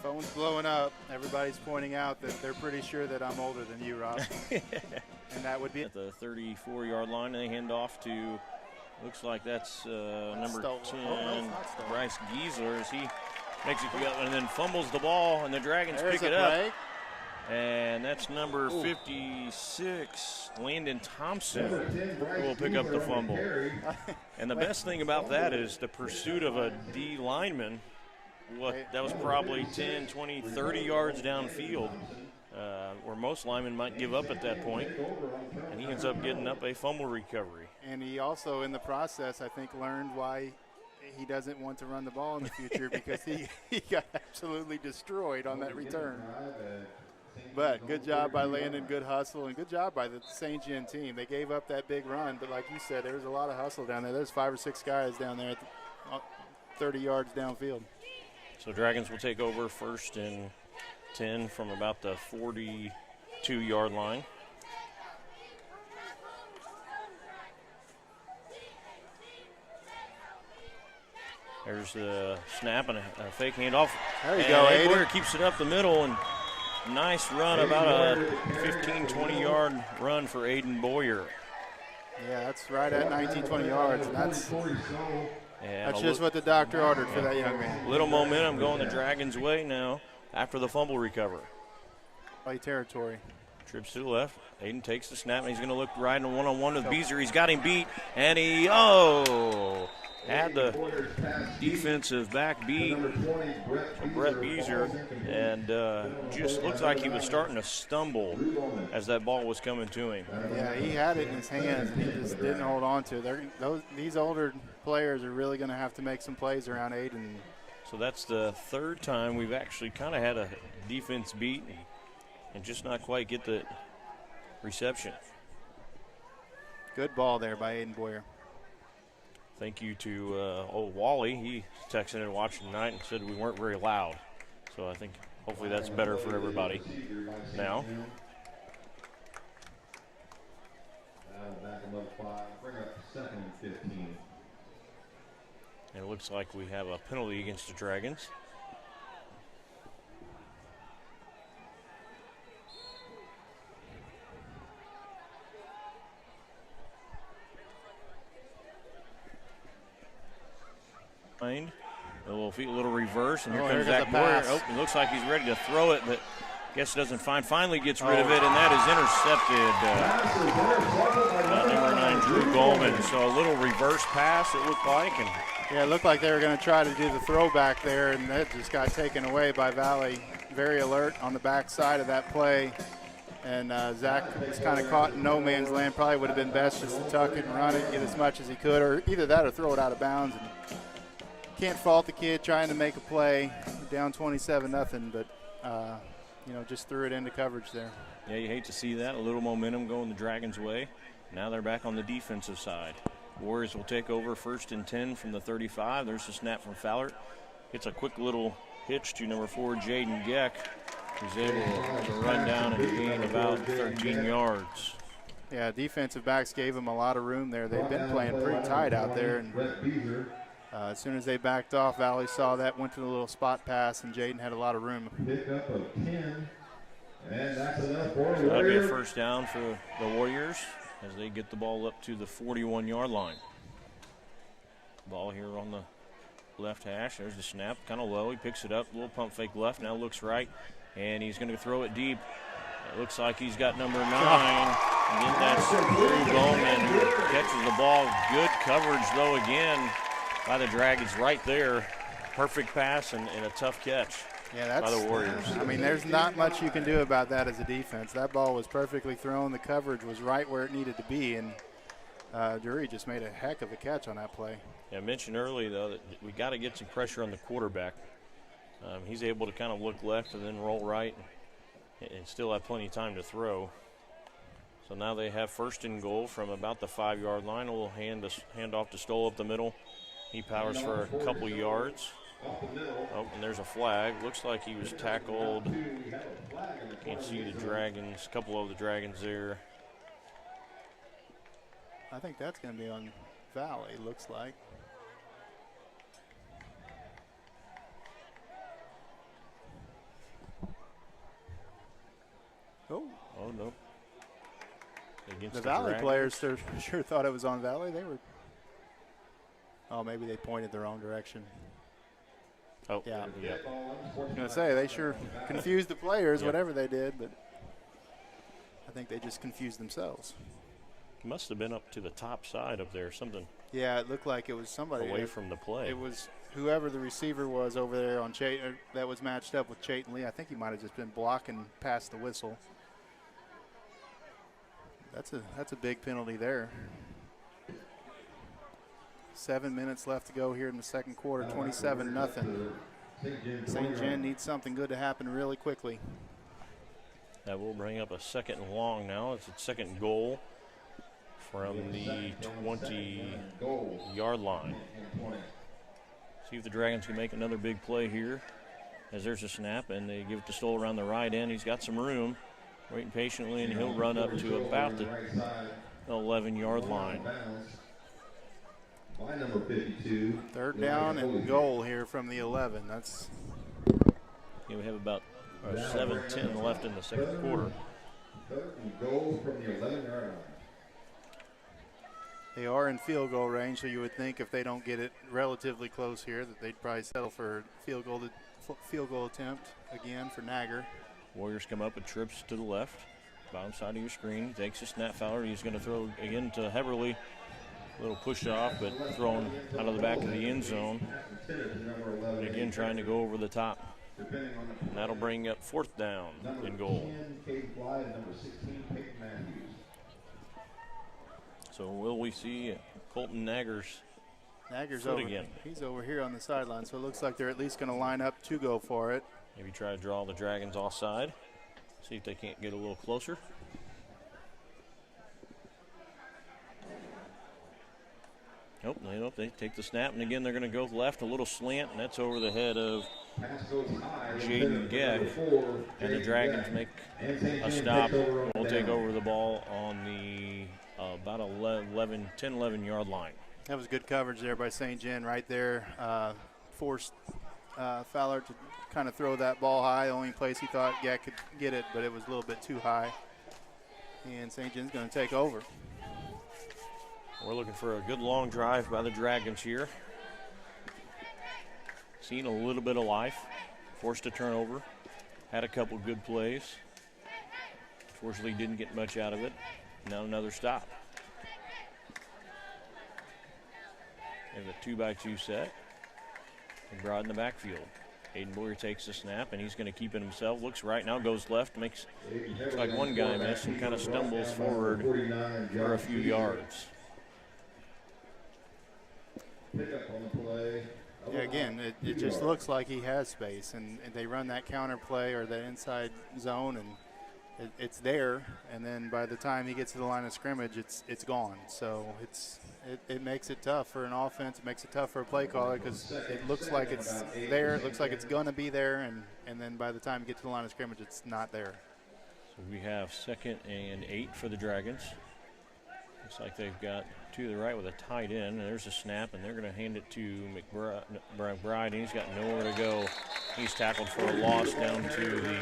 Phone's blowing up. Everybody's pointing out that they're pretty sure that I'm older than you, Rob. And that would be at the 34-yard line. And they hand off to, looks like that's number 10, Bryce Giesler, as he makes it together and then fumbles the ball, and the Dragons pick it up. Break. And that's number 56, Landon Thompson, who will pick up the fumble. And the best thing about that is the pursuit of a D lineman. That was probably 10, 20, 30 yards downfield, where most linemen might give up at that point. And he ends up getting up a fumble recovery. And he also, in the process, I think, learned why he doesn't want to run the ball in the future, because he got absolutely destroyed on that return. But good job by Landon, good hustle, and good job by the St. John team. They gave up that big run, but like you said, there was a lot of hustle down there. There's 5 or 6 guys down there 30 yards downfield. So Dragons will take over 1st and 10 from about the 42-yard line. There's the snap and a fake handoff. There you go, Aiden. Boyer keeps it up the middle, and nice run, about a 15, 20-yard run for Aiden Boyer. Yeah, that's right at 19, 20 yards. And that's just what the doctor ordered for that young man. Little momentum going the Dragons' way now after the fumble recovery. Play territory. Trips to the left. Aiden takes the snap, and he's going to look right in a one-on-one with Beezer. He's got him beat, and he, had the defensive back beat to Brett Beezer, and just looks like he was starting to stumble as that ball was coming to him. Yeah, he had it in his hands, and he just didn't hold on to it. These older players are really going to have to make some plays around Aiden. So that's the 3rd time we've actually kind of had a defense beat and just not quite get the reception. Good ball there by Aiden Boyer. Thank you to Valle. He texted and watching tonight and said we weren't very loud. So I think hopefully that's better for everybody now. Back in level 5. Bring up 2nd and 15. And it looks like we have a penalty against the Dragons. A little reverse, and here comes Zach Boyer. Oh, it looks like he's ready to throw it, but guess doesn't find. Finally gets rid of it, and that is intercepted by number 9, Drew Goldman. So a little reverse pass, it looked like. And yeah, it looked like they were going to try to do the throwback there, and that just got taken away by Valle. Very alert on the backside of that play. And Zach was kind of caught in no man's land. Probably would have been best just to tuck it and run it, get as much as he could, or either that or throw it out of bounds. And can't fault the kid trying to make a play, down 27-0, but just threw it into coverage there. Yeah, you hate to see that. A little momentum going the Dragons' way. Now they're back on the defensive side. Warriors will take over 1st and 10 from the 35. There's a snap from Fowler. Gets a quick little hitch to number 4, Jaden Geck, who's able to run down and gain about 13 yards. Yeah, defensive backs gave him a lot of room there. They've been playing pretty tight out there. And as soon as they backed off, Valle saw that, went to the little spot pass, and Jaden had a lot of room. Pick up of 10, and that's enough for So that'll be a first down for the Warriors as they get the ball up to the 41-yard line. Ball here on the left hash. There's the snap, kind of low. He picks it up, little pump fake left, now looks right, and he's going to throw it deep. It looks like he's got number 9. Again, that's Drew Bowman who catches the ball. Good coverage, though, again, by the Dragons right there. Perfect pass and a tough catch by the Warriors. I mean, there's not much you can do about that as a defense. That ball was perfectly thrown. The coverage was right where it needed to be, and Drury just made a heck of a catch on that play. Yeah, I mentioned earlier, though, that we got to get some pressure on the quarterback. He's able to kind of look left and then roll right and still have plenty of time to throw. So now they have 1st and goal from about the 5-yard line. A little hand off to Stoll up the middle. He powers for a couple yards. Oh, and there's a flag. Looks like he was tackled. Can't see the Dragons, a couple of the Dragons there. I think that's going to be on Valle, looks like. Oh, no. The Valle players sure thought it was on Valle. They were. Oh, maybe they pointed the wrong direction. Oh, yeah. I was going to say, they sure confused the players, whatever they did, but I think they just confused themselves. Must have been up to the top side up there, something. Yeah, it looked like it was somebody away from the play. It was whoever the receiver was over there on that was matched up with Chayton Lee. I think he might have just been blocking past the whistle. That's a big penalty there. 7 minutes left to go here in the second quarter, 27-0. St. John needs something good to happen really quickly. That will bring up a 2nd and long now. It's a 2nd goal from the 20-yard line. See if the Dragons can make another big play here. As there's a snap, and they give it to Stoll around the right end. He's got some room, waiting patiently, and he'll run up to about the 11-yard line. By number 52. 3rd down and goal here from the 11. That's. Yeah, we have about 7:10 left in the second quarter. 3rd and goal from the 11-yard line. They are in field goal range, so you would think if they don't get it relatively close here that they'd probably settle for field goal attempt again for Nagger. Warriors come up with trips to the left, bottom side of your screen. Takes a snap. Fowler. He's going to throw again to Heverly. A little push off, but thrown out of the back of the end zone. And again, trying to go over the top. And that'll bring up 4th down and goal. So will we see Colton Nagger's over again? He's over here on the sideline, so it looks like they're at least going to line up to go for it. Maybe try to draw the Dragons offside. See if they can't get a little closer. Nope, they take the snap, and again they're going to go left, a little slant, and that's over the head of Jaden Geck. And the Dragons make a stop. We'll take over the ball on the about 10-11 yard line. That was good coverage there by St. John right there. Forced Fowler to kind of throw that ball high. The only place he thought Gat could get it, but it was a little bit too high. And St. John's going to take over. We're looking for a good long drive by the Dragons here. Seen a little bit of life. Forced a turnover. Had a couple good plays. Fortunately, didn't get much out of it. Now another stop. They have a 2x2 set. McBride in the backfield. Hayden Boyer takes the snap, and he's going to keep it himself. Looks right now, goes left, looks like one guy missed and kind of stumbles forward for a few yards. Yeah, again, it just looks like he has space, and they run that counter play or that inside zone, and it's there, and then by the time he gets to the line of scrimmage, it's gone. So it makes it tough for an offense. It makes it tough for a play caller because it looks like it's there. It looks like it's going to be there, and then by the time you get to the line of scrimmage, it's not there. So we have 2nd and 8 for the Dragons. Looks like they've got two to the right with a tight end. And there's a snap, and they're going to hand it to McBride, and he's got nowhere to go. He's tackled for a loss down to the,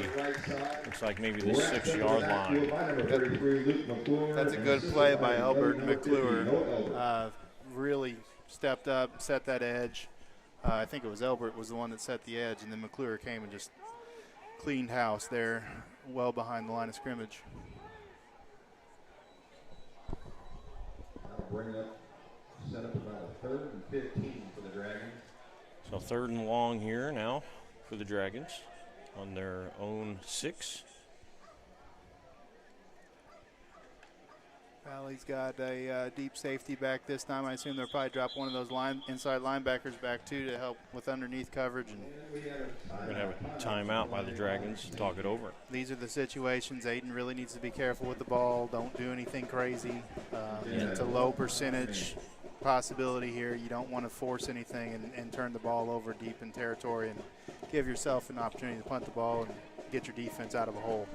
looks like maybe the 6-yard line. That's a good play by Albert McClure. Really stepped up, set that edge. I think it was Albert was the one that set the edge, and then McClure came and just cleaned house there, well behind the line of scrimmage. Bring up, set up about a 3rd and 15 for the Dragons. So 3rd and long here now for the Dragons on their own 6. Valle's got a deep safety back this time. I assume they'll probably drop one of those inside linebackers back too to help with underneath coverage. And we're going to have a timeout by the Dragons to talk it over. These are the situations. Aiden really needs to be careful with the ball. Don't do anything crazy. It's a low percentage possibility here. You don't want to force anything and turn the ball over deep in territory and give yourself an opportunity to punt the ball and get your defense out of a hole.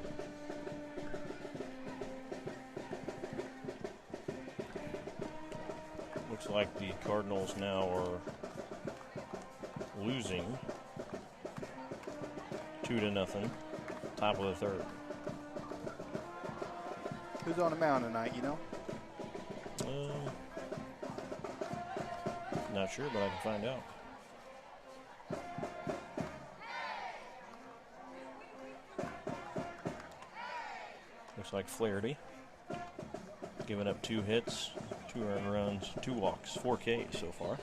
Looks like the Cardinals now are losing 2-0, top of the 3rd. Who's on the mound tonight, you know? Not sure, but I can find out. Looks like Flaherty giving up 2 hits, 2 earned runs, 2 walks, 4 Ks so far.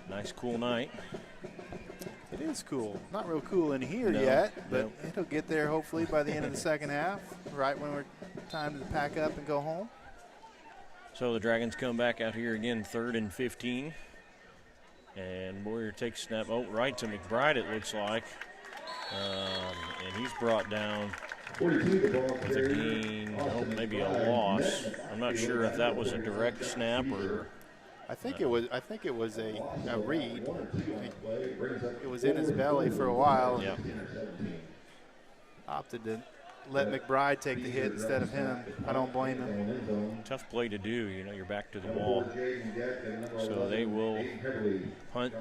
Nice cool night. It is cool. Not real cool in here yet, but it'll get there hopefully by the end of the second half, right when we're time to pack up and go home. So the Dragons come back out here again, 3rd and 15. And Boyer takes snap right to McBride, it looks like. And he's brought down with a gain, maybe a loss. I'm not sure if that was a direct snap or. I think it was a read. It was in his belly for a while. Yeah. Opted to let McBride take the hit instead of him. I don't blame him. Tough play to do, you know, you're back to the wall. So they will punt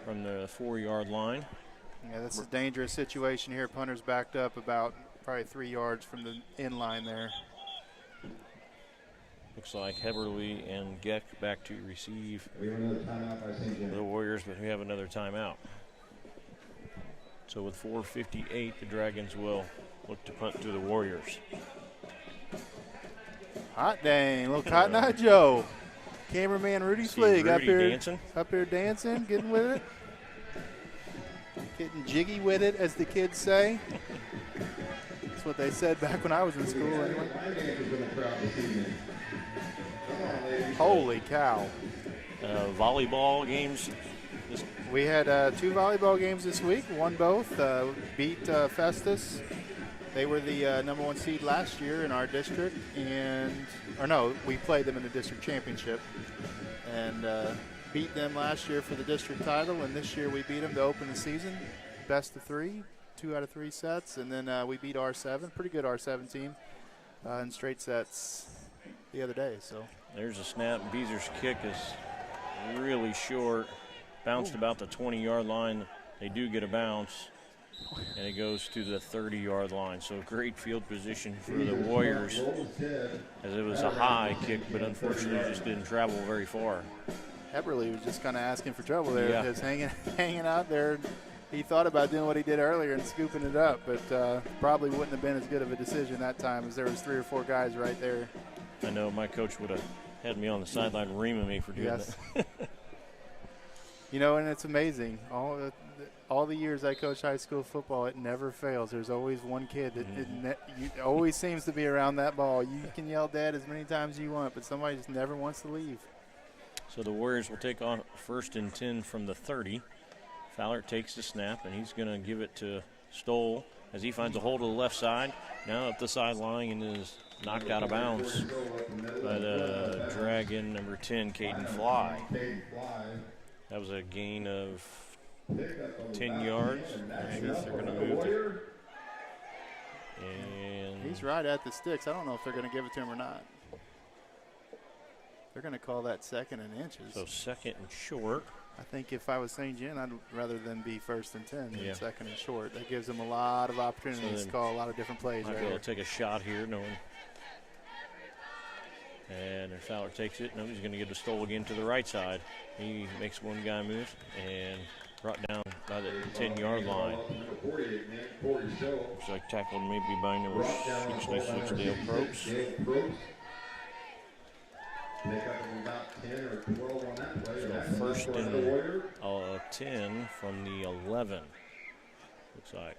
from the 4-yard line. Yeah, this is a dangerous situation here. Punter's backed up about probably 3 yards from the end line there. Looks like Heberly and Geck back to receive the Warriors, but we have another timeout. So with 4:58, the Dragons will look to punt to the Warriors. Hot dang, little Cotton Eye Joe. Cameraman Rudy Fligg up here dancing, getting with it. Getting jiggy with it, as the kids say. That's what they said back when I was in school anyway. Holy cow. Volleyball games. We had 2 volleyball games this week, won both, beat Festus. They were the #1 seed last year in our district, we played them in the district championship. And beat them last year for the district title, and this year we beat them to open the season. Best of 3, 2 out of 3 sets, and then we beat R7, pretty good R7 team, in straight sets the other day. So there's a snap. Beezer's kick is really short, bounced about the 20-yard line. They do get a bounce, and it goes to the 30-yard line. So great field position for the Warriors, as it was a high kick, but unfortunately just didn't travel very far. Eberle was just kind of asking for trouble there, just hanging out there. He thought about doing what he did earlier and scooping it up, but probably wouldn't have been as good of a decision that time, as there was 3 or 4 guys right there. I know my coach would have had me on the sideline reaming me for doing that. You know, and it's amazing. All the years I coach high school football, it never fails. There's always one kid that always seems to be around that ball. You can yell "Dad" as many times as you want, but somebody just never wants to leave. So the Warriors will take on 1st and 10 from the 30. Fowler takes the snap, and he's going to give it to Stoll as he finds a hole to the left side. Now up the sideline and is knocked out of bounds by the Dragon number 10, Caden Fly. That was a gain of 10 yards. I guess they're going to move it. And he's right at the sticks. I don't know if they're going to give it to him or not. They're going to call that 2nd and inches. So 2nd and short. I think if I was St. John, I'd rather than be 1st and 10 than 2nd and short. That gives them a lot of opportunities to call a lot of different plays. Might be able to take a shot here, knowing. And if Fowler takes it, he's going to give the Stoll again to the right side. He makes one guy move and brought down by the 10-yard line. Looks like tackled maybe by number 66, Dale Probst. So 1st and 10 from the 11, looks like.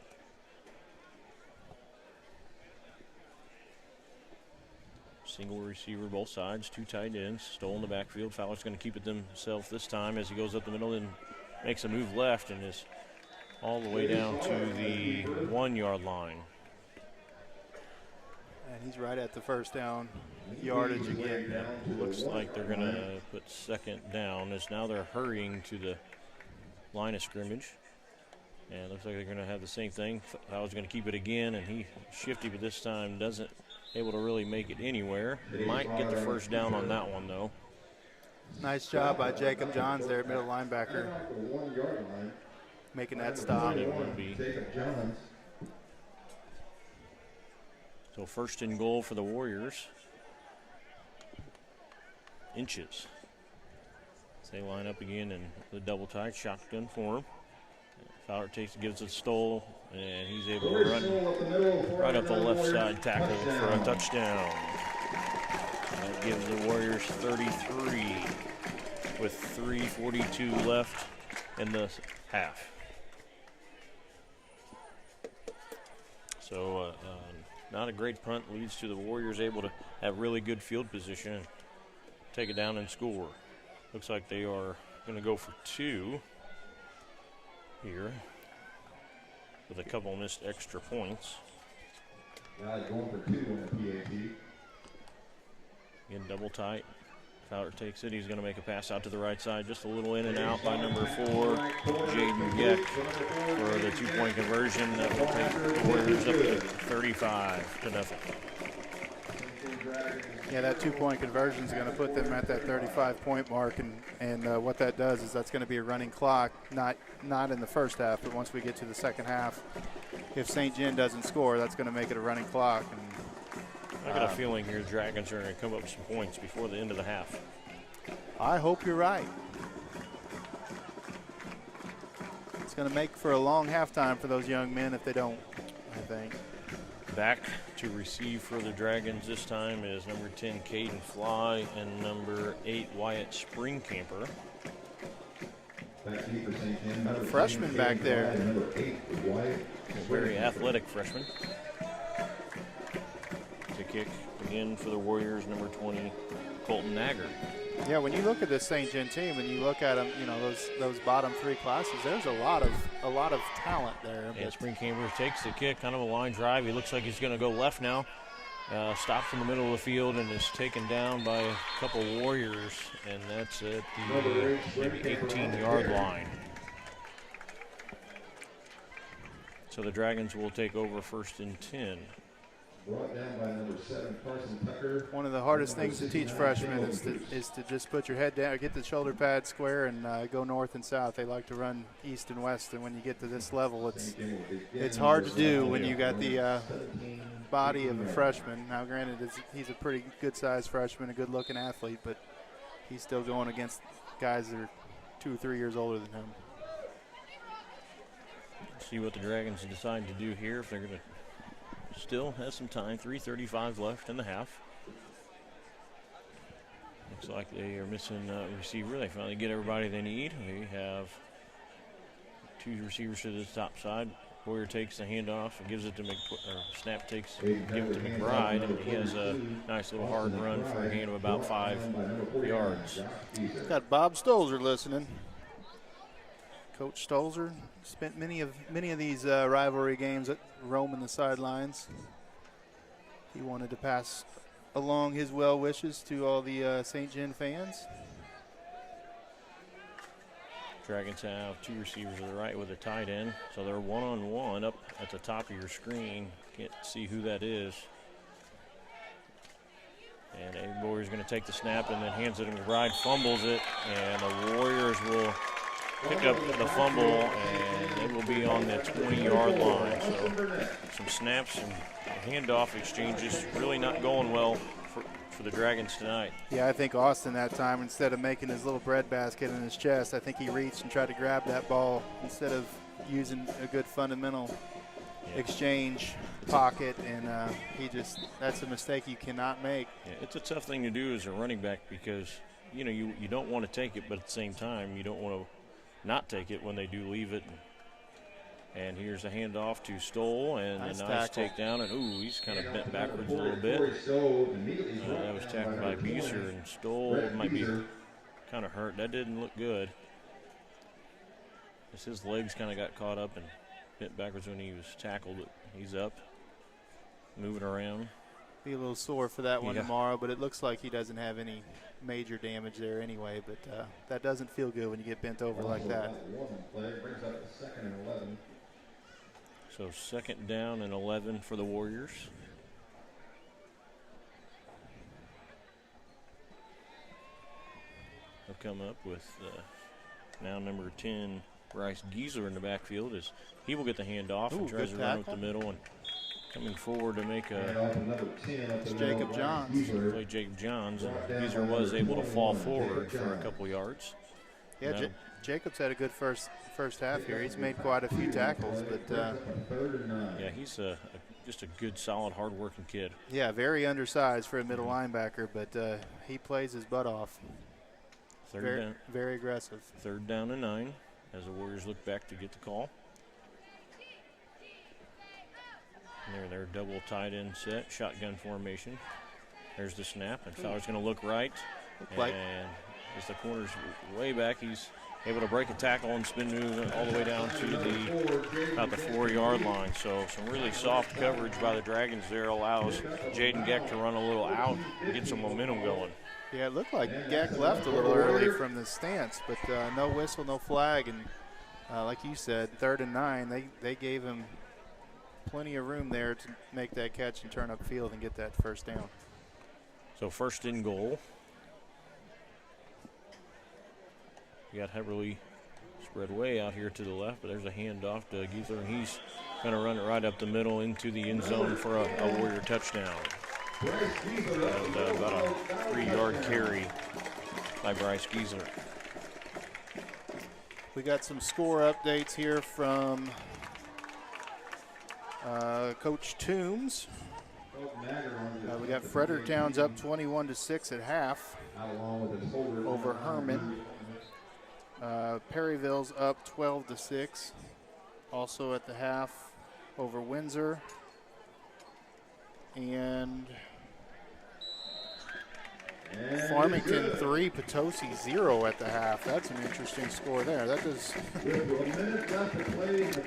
Single receiver, both sides, 2 tight ends. Stoll in the backfield. Fowler's going to keep it himself this time as he goes up the middle and makes a move left and is all the way down to the 1-yard line. And he's right at the first down yardage again. Looks like they're going to put 2nd down, as now they're hurrying to the line of scrimmage. And it looks like they're going to have the same thing. Fowler's going to keep it again, and he shifty, but this time doesn't able to really make it anywhere. Might get the 1st down on that one, though. Nice job by Jacob Johns there, middle linebacker, making that stop. It would be. So 1st and goal for the Warriors. Inches. So they line up again in the double tight shotgun form. Fowler gives it Stoll, and he's able to run right up the left side tackle for a touchdown. That gives the Warriors 33 with 3:42 left in the half. So not a great punt, leads to the Warriors able to have really good field position and take it down and score. Looks like they are going to go for 2 here with a couple missed extra points. Going for 2 in the PAT. Again, double tight. Fowler takes it. He's going to make a pass out to the right side. Just a little in and out by number 4, Jaden Geck, for the 2-point conversion. That will take the Warriors up to 35-0. Yeah, that 2-point conversion is going to put them at that 35-point mark, and what that does is that's going to be a running clock, not in the first half, but once we get to the second half, if St. John doesn't score, that's going to make it a running clock. And I got a feeling here the Dragons are going to come up with some points before the end of the half. I hope you're right. It's going to make for a long halftime for those young men if they don't, I think. Back to receive for the Dragons this time is number 10, Caden Fly, and number 8, Wyatt Springcamper. A freshman back there. A very athletic freshman. To kick again for the Warriors, number 20, Colton Nagger. Yeah, when you look at this St. John team and you look at them, you know, those bottom 3 classes, there's a lot of talent there. Yeah, Springcamper takes the kick, kind of a line drive. He looks like he's going to go left now, stops in the middle of the field and is taken down by a couple Warriors, and that's at the maybe 18-yard line. So the Dragons will take over 1st and 10. Brought down by number 7, Carson Tucker. One of the hardest things to teach freshmen is to just put your head down, get the shoulder pad square, and go north and south. They like to run east and west, and when you get to this level, it's hard to do when you got the body of a freshman. Now, granted, he's a pretty good-sized freshman, a good-looking athlete, but he's still going against guys that are 2 or 3 years older than him. See what the Dragons decide to do here, if they're going to still have some time. 3:35 left in the half. Looks like they are missing a receiver. They finally get everybody they need. They have 2 receivers to the top side. Warrior takes the handoff and gives it to Snap takes, give it to McBride, and he has a nice little hard run for a gain of about 5 yards. Got Bob Stolzer listening. Coach Stolzer spent many of these rivalry games at roaming the sidelines. He wanted to pass along his well wishes to all the St. John fans. Dragons have 2 receivers to the right with a tight end, so they're one-on-one up at the top of your screen. Can't see who that is. And a Warrior's going to take the snap and then hands it to McBride, fumbles it, and the Warriors will pick up the fumble, and it will be on the 20-yard line. So some snaps and handoff exchanges really not going well for the Dragons tonight. Yeah, I think Austin that time, instead of making his little bread basket in his chest, I think he reached and tried to grab that ball instead of using a good fundamental exchange pocket, and that's a mistake you cannot make. Yeah, it's a tough thing to do as a running back because, you don't want to take it, but at the same time, you don't want to not take it when they do leave it. And here's a handoff to Stoll, and a nice takedown. And, he's kind of bent backwards a little bit. That was tackled by Beeser, and Stoll might be kind of hurt. That didn't look good. His legs kind of got caught up and bent backwards when he was tackled. But he's up, moving around. Be a little sore for that one tomorrow, but it looks like he doesn't have any major damage there anyway. But that doesn't feel good when you get bent over like that. So 2nd down and 11 for the Warriors. They'll come up with now number 10, Bryce Giesler in the backfield. As he will get the handoff and tries to run up the middle, and coming forward to make it's Jacob Johns. Play Jacob Johns, and Giesler was able to fall forward for a couple yards. Yeah, Jacob's had a good first half here. He's made quite a few tackles, but he's just a good, solid, hard-working kid. Yeah, very undersized for a middle linebacker, but he plays his butt off. Very aggressive. 3rd down and 9 as the Warriors look back to get the call. And they're double tight end set, shotgun formation. There's the snap, and Fowler's going to look right. And as the corner's way back, he's able to break a tackle and spin move all the way down to about the 4-yard line. So some really soft coverage by the Dragons there allows Jaden Geck to run a little out and get some momentum going. Yeah, it looked like Geck left a little early from the stance, but no whistle, no flag. And like you said, 3rd and 9, they gave him plenty of room there to make that catch and turn upfield and get that 1st down. So 1st and goal. You got Heberly spread way out here to the left, but there's a handoff to Giesler, and he's going to run it right up the middle into the end zone for a Warrior touchdown. And, about a 3-yard carry by Bryce Giesler. We got some score updates here from Coach Toombs. We got Fredericktown's up 21-6 at half over Herman. Perryville's up 12-6, also at the half over Windsor. And Farmington 3, Potosi 0 at the half. That's an interesting score there. That does.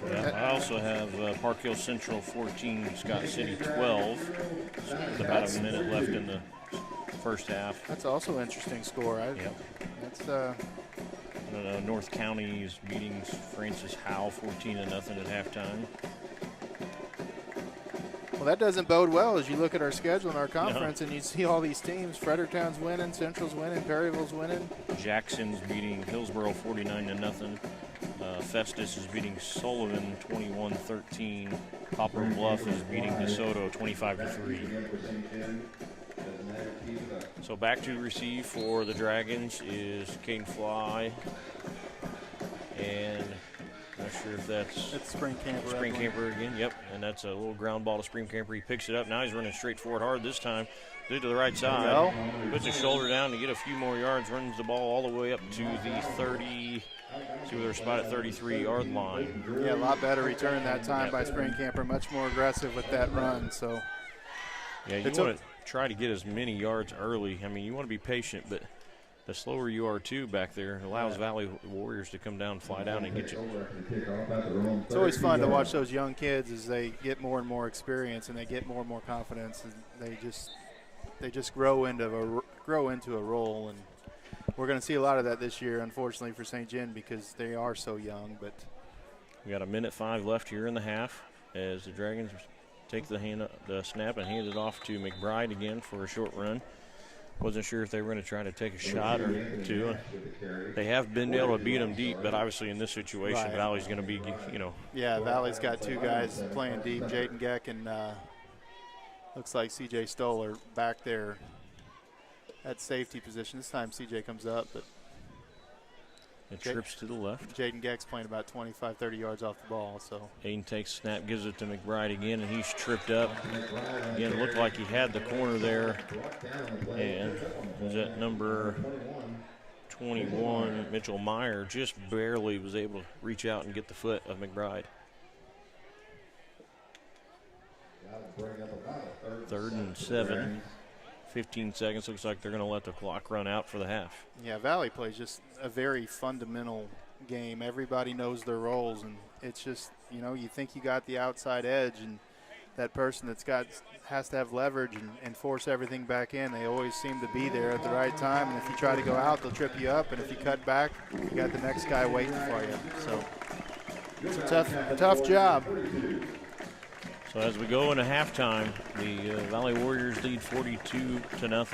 Yeah, I also have Park Hill Central 14, Scott City 12. With about a minute left in the first half. That's also an interesting score. Yep. That's North County is beating Francis Howe 14-0 at halftime. Well, that doesn't bode well as you look at our schedule in our conference and you see all these teams. Fredericktown's winning, Central's winning, Perryville's winning. Jackson's beating Hillsboro 49-0. Festus is beating Sullivan 21-13. Poplar Bluff is beating DeSoto 25-3. So back to receive for the Dragons is Caden Fly. And not sure if that's Spring Camper. Spring Camper again, yep. And that's a little ground ball to Spring Camper. He picks it up. Now he's running straight forward hard this time. Due to the right side. Puts his shoulder down to get a few more yards. Runs the ball all the way up to the 30. See where they're spot at 33-yard line. Yeah, a lot better return that time by Spring Camper. Much more aggressive with that run. So yeah, you want to try to get as many yards early. I mean, you want to be patient, but the slower you are, too, back there, it allows Valley Warriors to come down, fly down, and get you. It's always fun to watch those young kids as they get more and more experience and they get more and more confidence, and they just grow into a role. And we're going to see a lot of that this year, unfortunately, for St. John because they are so young. But we got 1:05 left here in the half as the Dragons take the snap and hand it off to McBride again for a short run. Wasn't sure if they were going to try to take a shot or two. They have been able to beat them deep, but obviously in this situation, Valley's going to be, Yeah, Valley's got two guys playing deep, Jaden Geck and looks like C.J. Stoller back there at safety position. This time C.J. comes up, but it trips to the left. Jaden Geck's playing about 25, 30 yards off the ball. So Aiden takes snap, gives it to McBride again, and he's tripped up. Again, looked like he had the corner there. And was that number 21, Mitchell Meyer, just barely was able to reach out and get the foot of McBride. 3rd and 7. 15 seconds. Looks like they're going to let the clock run out for the half. Yeah, Valley plays just a very fundamental game. Everybody knows their roles, and it's just, you think you got the outside edge, and that person has to have leverage and force everything back in. They always seem to be there at the right time, and if you try to go out, they'll trip you up, and if you cut back, you got the next guy waiting for you. So it's a tough job. So as we go into halftime, the Valley Warriors lead 42-0.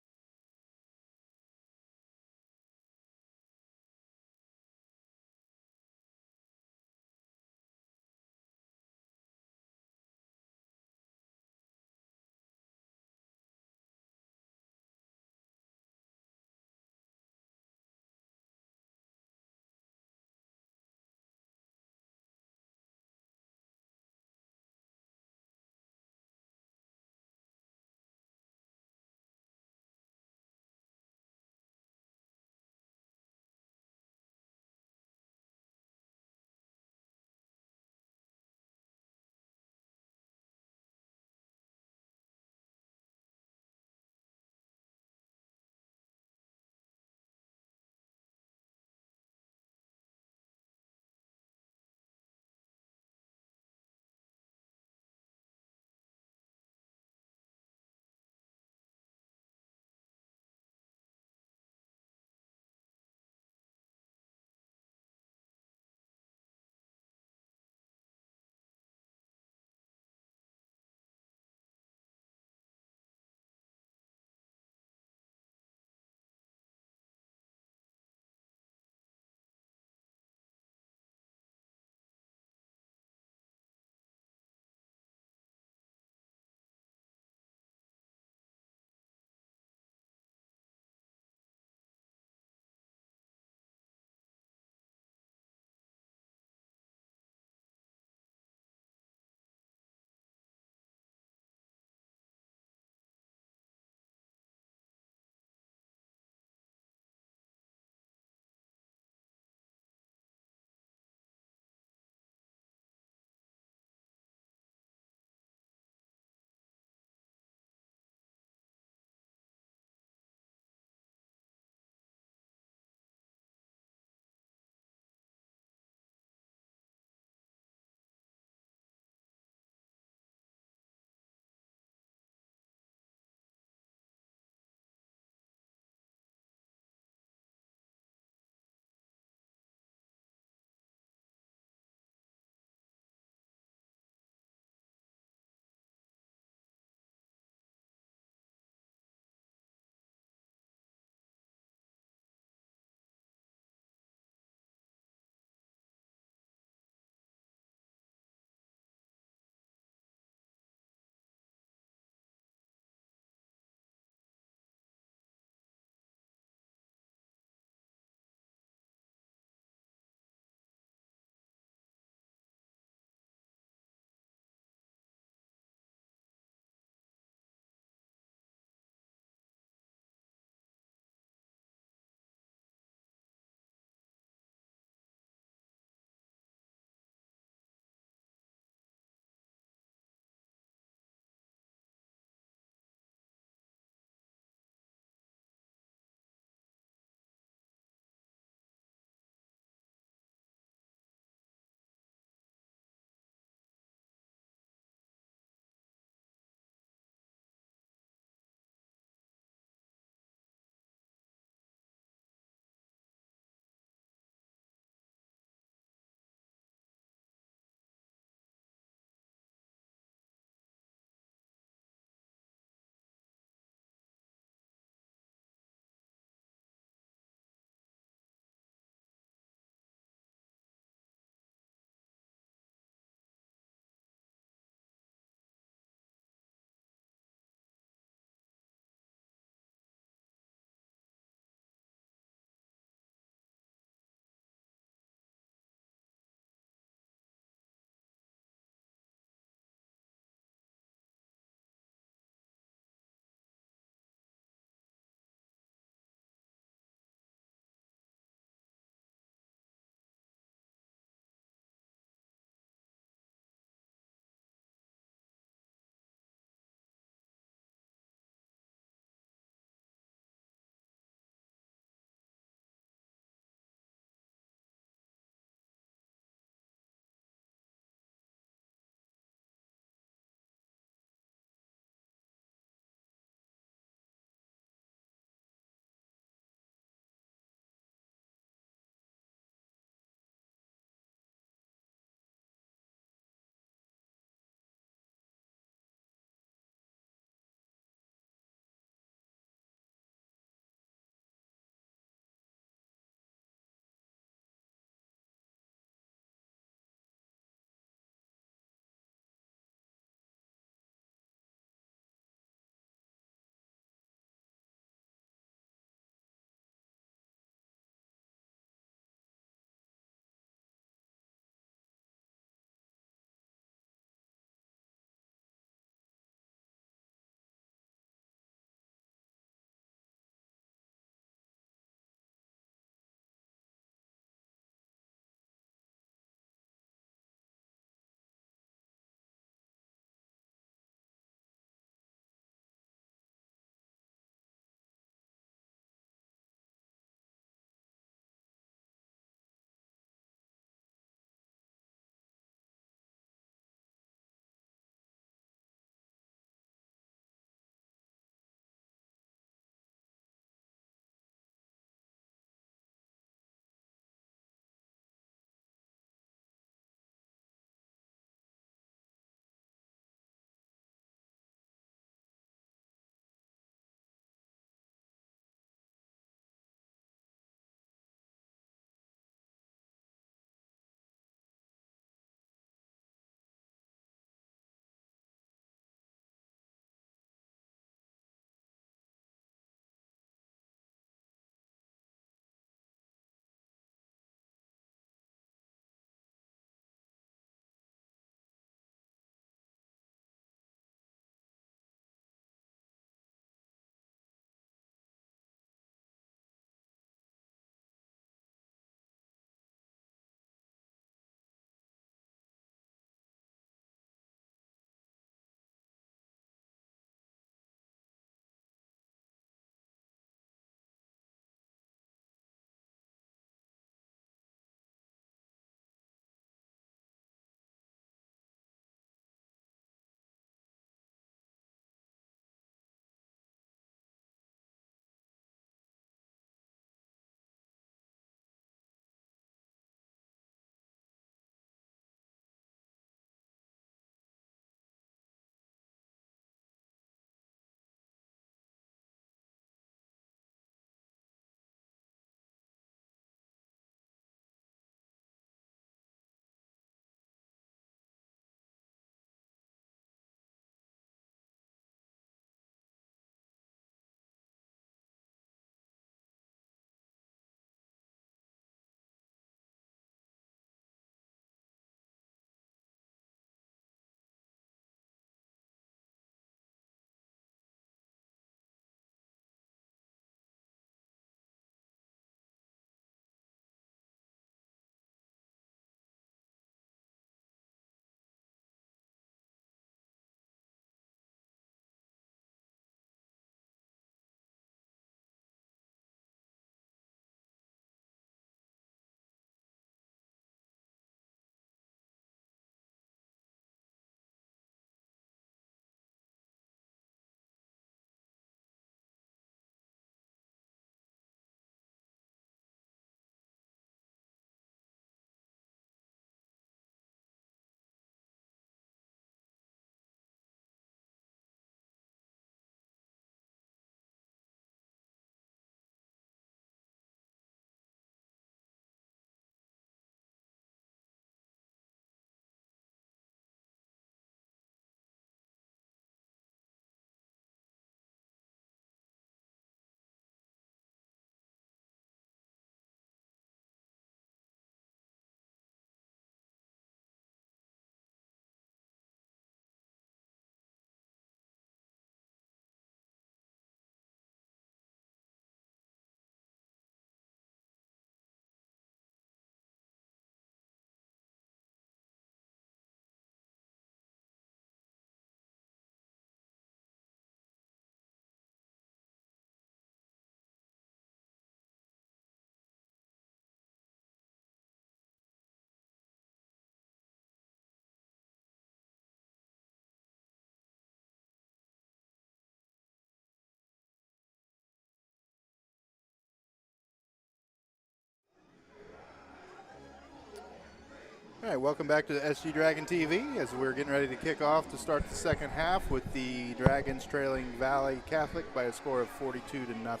All right, welcome back to the SG Dragon TV as we're getting ready to kick off to start the second half with the Dragons trailing Valle Catholic by a score of 42-0.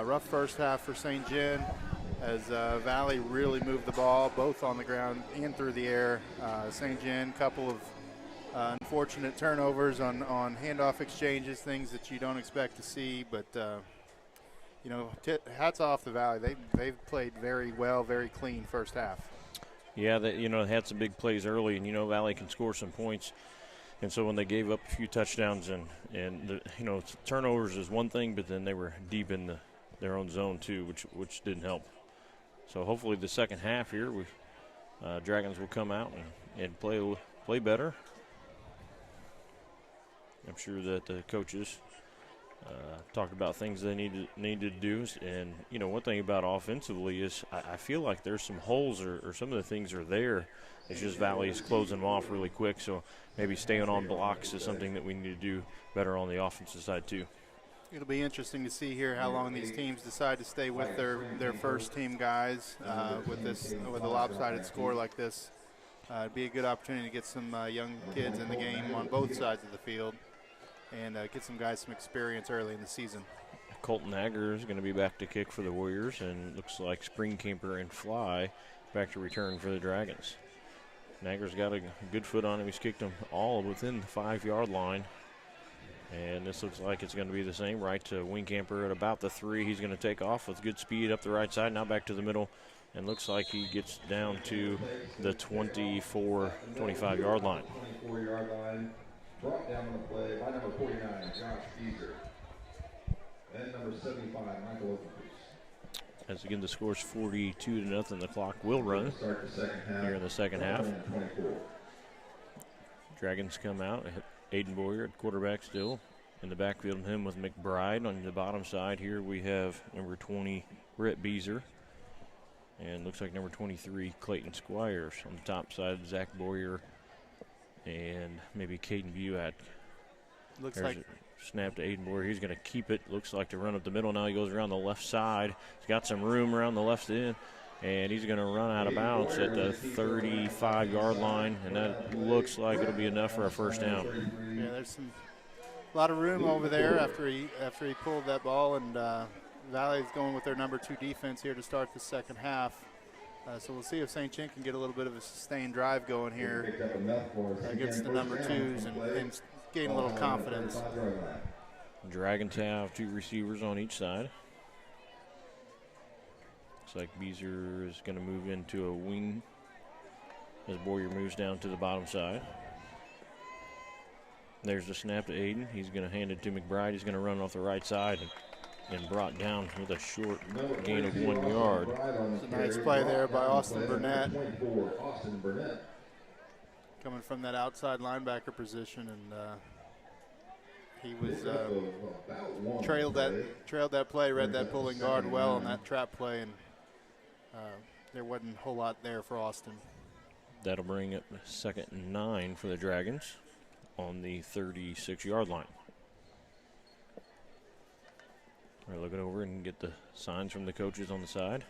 Rough first half for St. John as Valle really moved the ball both on the ground and through the air. St. John, couple of unfortunate turnovers on handoff exchanges, things that you don't expect to see, but you know, hats off to Valle. They've played very well, very clean first half. Yeah, they had some big plays early, and Valle can score some points. And so when they gave up a few touchdowns and turnovers is one thing, but then they were deep in their own zone too, which didn't help. So hopefully the second half here, Dragons will come out and play better. I'm sure that the coaches talked about things they need to do. And, one thing about offensively is I feel like there's some holes or some of the things are there. It's just Valle is closing them off really quick. So maybe staying on blocks is something that we need to do better on the offensive side too. It'll be interesting to see here how long these teams decide to stay with their first team guys with a lopsided score like this. It'd be a good opportunity to get some young kids in the game on both sides of the field and get some guys some experience early in the season. Colton Agger is going to be back to kick for the Warriors, and looks like Spring Camper and Fly back to return for the Dragons. Agger's got a good foot on him. He's kicked them all within the 5-yard line. And this looks like it's going to be the same. Right to Wing Camper at about the 3. He's going to take off with good speed up the right side. Now back to the middle. And looks like he gets down to the 25-yard line. 24-yard line. Brought down on the play by number 49, Josh Beazer. And number 75, Michael Oakenfuss. As again, the score's 42-0. The clock will run here in the second half. Dragons come out. Aiden Boyer at quarterback still in the backfield, him with McBride. On the bottom side here we have number 20, Brett Beazer. And looks like number 23, Clayton Squires. On the top side, Zach Boyer and maybe Caden Buat. Looks There's like a snap to Aiden Boyer. He's going to keep it. Looks like to run up the middle. Now he goes around the left side. He's got some room around the left end. And he's going to run out of bounds at the 35-yard line, and that looks like it'll be enough for a first down. Yeah, there's a lot of room over there after he pulled that ball, and Valle is going with their number 2 defense here to start the second half. So we'll see if St. John can get a little bit of a sustained drive going here against the number 2s and gain a little confidence. Dragons have 2 receivers on each side. Looks like Beazer is going to move into a wing as Boyer moves down to the bottom side. There's the snap to Aiden. He's going to hand it to McBride. He's going to run off the right side and brought down with a short gain of 1 yard. It's a nice play there by Austin Burnett. Coming from that outside linebacker position, and he was trailed that play, read that pulling guard well on that trap play, and there wasn't a whole lot there for Austin. That'll bring up 2nd and 9 for the Dragons on the 36-yard line. We're looking over and get the signs from the coaches on the side.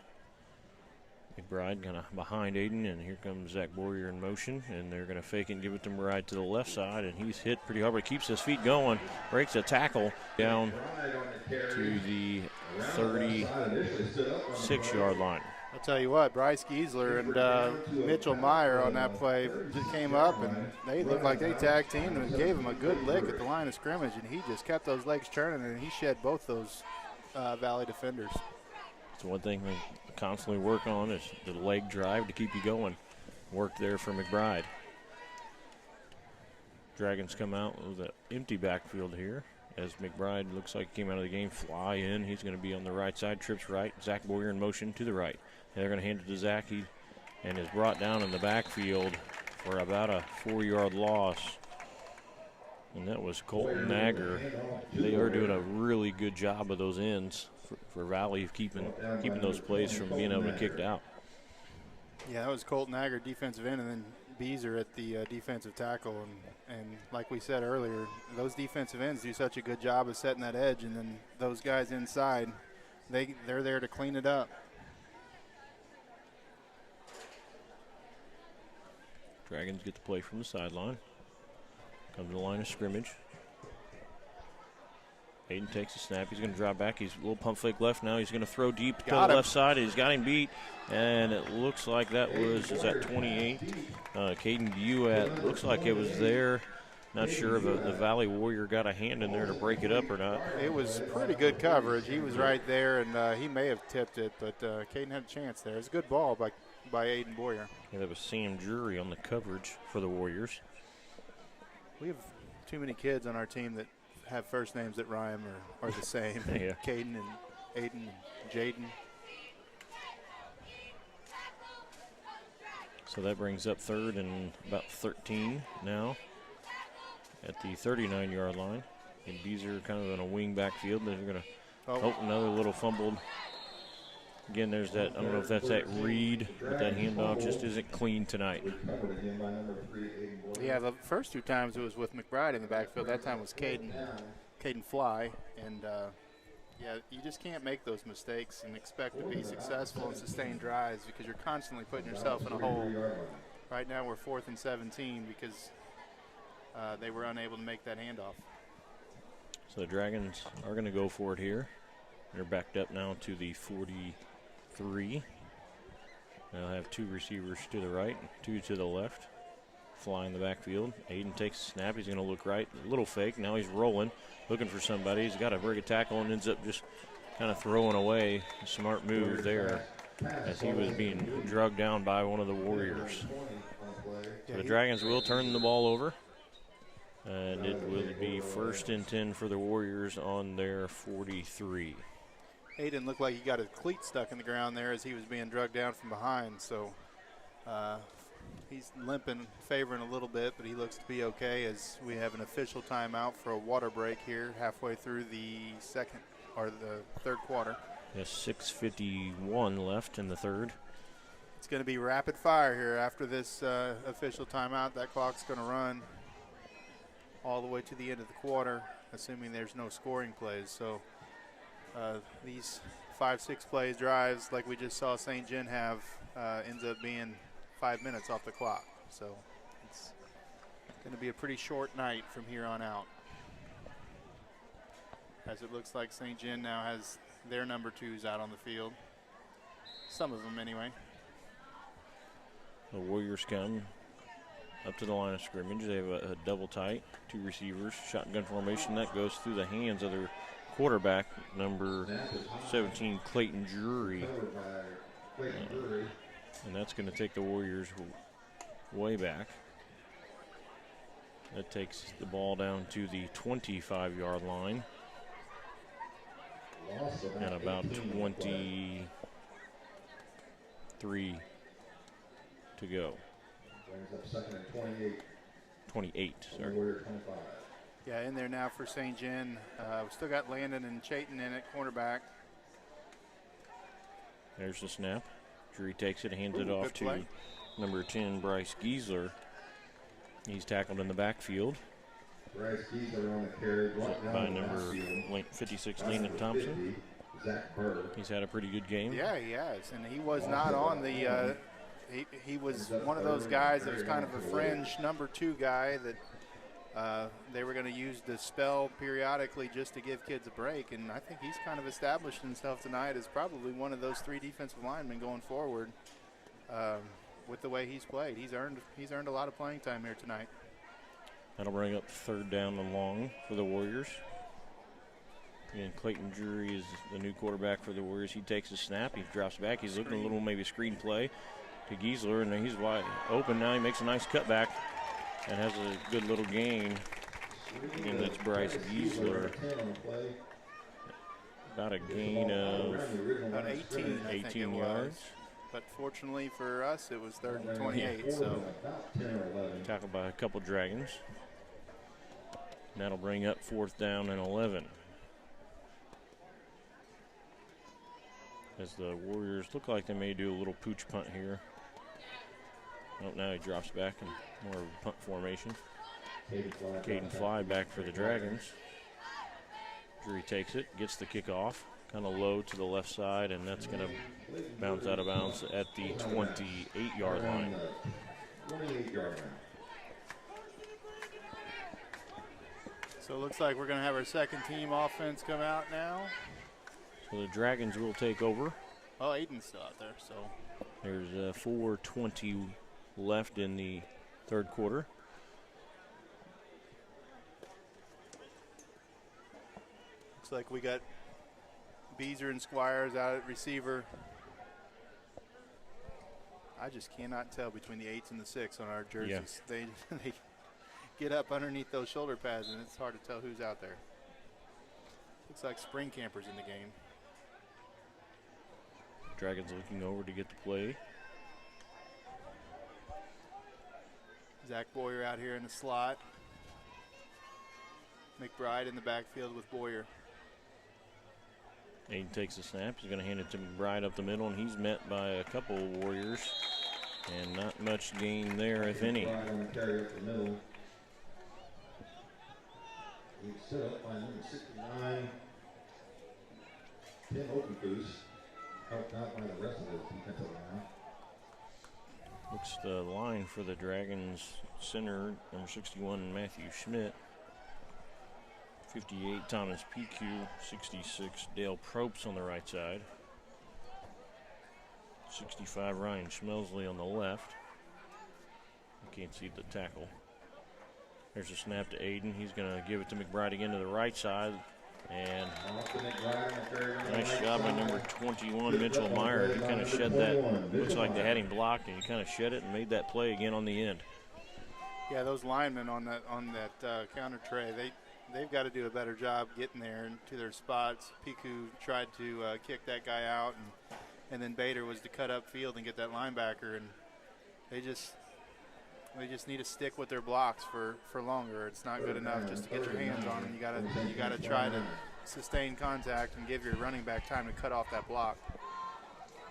McBride kind of behind Aiden, and here comes Zach Boyer in motion, and they're going to fake and give it to McBride to the left side, and he's hit pretty hard, but keeps his feet going, breaks a tackle down to the 36-yard line. I'll tell you what, Bryce Giesler and Mitchell Meyer on that play just came up, and they looked like they tag teamed and gave him a good lick at the line of scrimmage, and he just kept those legs churning, and he shed both those Valle defenders. It's one thing we constantly work on is the leg drive to keep you going. Work there for McBride. Dragons come out with an empty backfield here as McBride looks like he came out of the game. Fly in. He's going to be on the right side. Trips right. Zach Boyer in motion to the right. And they're going to hand it to Zach. And is brought down in the backfield for about a 4-yard loss. And that was Colton Agger. They are doing a really good job of those ends for Valle of keeping those plays from being able to get kicked out. Yeah, that was Colton Agger, defensive end, and then Beazer at the defensive tackle. And like we said earlier, those defensive ends do such a good job of setting that edge, and then those guys inside, they're there to clean it up. Dragons get the play from the sideline. Comes to the line of scrimmage. Peyton takes a snap. He's going to drop back. He's a little pump fake left now. He's going to throw deep to the left side. He's got him beat. And it looks like that was, is that 28? Caden Buett, looks like it was there. Not sure if the Valle Warrior got a hand in there to break it up or not. It was pretty good coverage. He was right there, and he may have tipped it, but Caden had a chance there. It's a good ball by Aiden Boyer. Yeah, that was Sam Jury on the coverage for the Warriors. We have too many kids on our team that have first names that rhyme or are the same. Yeah. Caden and Aiden and Jaden. So that brings up third and about 13 now at the 39-yard line. And Beezer kind of in a wing backfield. They're going to another little fumbled. Again, there's that, I don't know if that's that read, but that handoff just isn't clean tonight. Yeah, the first two times it was with McBride in the backfield. That time was Caden Fly. And, yeah, you just can't make those mistakes and expect to be successful and sustain drives because you're constantly putting yourself in a hole. Right now we're 4th and 17 because they were unable to make that handoff. So the Dragons are going to go for it here. They're backed up now to the 43. They'll have two receivers to the right, two to the left. Fly in the backfield. Aiden takes a snap. He's going to look right. A little fake. Now he's rolling, looking for somebody. He's got to break a tackle and ends up just kind of throwing away. A smart move there as he was being drugged down by one of the Warriors. So the Dragons will turn the ball over. And it will be 1st and 10 for the Warriors on their 43. Aiden looked like he got his cleat stuck in the ground there as he was being drugged down from behind. So he's limping, favoring a little bit, but he looks to be okay as we have an official timeout for a water break here halfway through the third quarter. Yes, 6:51 left in the third. It's going to be rapid fire here after this official timeout. That clock's going to run all the way to the end of the quarter, assuming there's no scoring plays. So these 5-6 play drives, like we just saw St. John have, ends up being 5 minutes off the clock. So it's going to be a pretty short night from here on out, as it looks like St. John now has their number 2s out on the field. Some of them anyway. The Warriors come up to the line of scrimmage. They have a double tight, two receivers, shotgun formation. That goes through the hands of their quarterback, number 17, Clayton Drury. And that's going to take the Warriors way back. That takes the ball down to the 25-yard line. And about 23 to go. 28, sorry. Yeah, in there now for St. John. We still got Landon and Chayton in at cornerback. There's the snap. Drury takes it, hands it off to number 10, Bryce Giesler. He's tackled in the backfield Bryce Giesler on the carry by number 56, Landon Thompson. He's had a pretty good game. Yeah, he has, and he was not on the he was one of those guys that was kind of a fringe number 2 guy that they were going to use the spell periodically just to give kids a break, and I think he's kind of established himself tonight as probably one of those 3 defensive linemen going forward with the way he's played. He's earned a lot of playing time here tonight. That'll bring up 3rd down and long for the Warriors. Again, Clayton Drury is the new quarterback for the Warriors. He takes a snap, he drops back, he's looking a little maybe screen play to Giesler, and he's wide open now. He makes a nice cutback and has a good little gain. Again, that's Bryce Giesler. About a gain of about 18 yards. But fortunately for us, it was 3rd and 28. So tackled by a couple Dragons. And that'll bring up 4th down and 11. As the Warriors look like they may do a little pooch punt here. Oh, now he drops back in more of a punt formation. Caden Fly back for the Dragons. Drury takes it, gets the kickoff, kind of low to the left side, and that's going to bounce out of bounds at the 28-yard line. 28-yard line. So it looks like we're going to have our second team offense come out now. So the Dragons will take over. Oh, Aiden's still out there, so. There's 4:20 left in the third quarter. Looks like we got Beezer and Squires out at receiver. I just cannot tell between the 8s and the 6 on our jerseys. Yeah. They get up underneath those shoulder pads, and it's hard to tell who's out there. Looks like spring campers in the game. Dragons looking over to get the play. Zach Boyer out here in the slot. McBride in the backfield with Boyer. Aiden takes the snap. He's going to hand it to McBride up the middle, and he's met by a couple of Warriors. And not much gain there, if any. Carry up the middle. He's set up by number 69, Tim Openfoos, helped out by the rest of the defensive line. Looks the line for the Dragons center, number 61, Matthew Schmidt. 58, Thomas PQ. 66, Dale Probst on the right side. 65, Ryan Schmelsley on the left. You can't see the tackle. There's a snap to Aiden. He's going to give it to McBride again to the right side. And nice job by number 21, Mitchell Meyer. He kind of shed that. Looks like they had him blocked, and he kind of shed it and made that play again on the end. Yeah, those linemen on that counter tray, they've got to do a better job getting there to their spots. Piku tried to kick that guy out, and then Bader was to cut up field and get that linebacker, and they just need to stick with their blocks for longer. It's not good enough just to get your hands on them. You gotta try to sustain contact and give your running back time to cut off that block.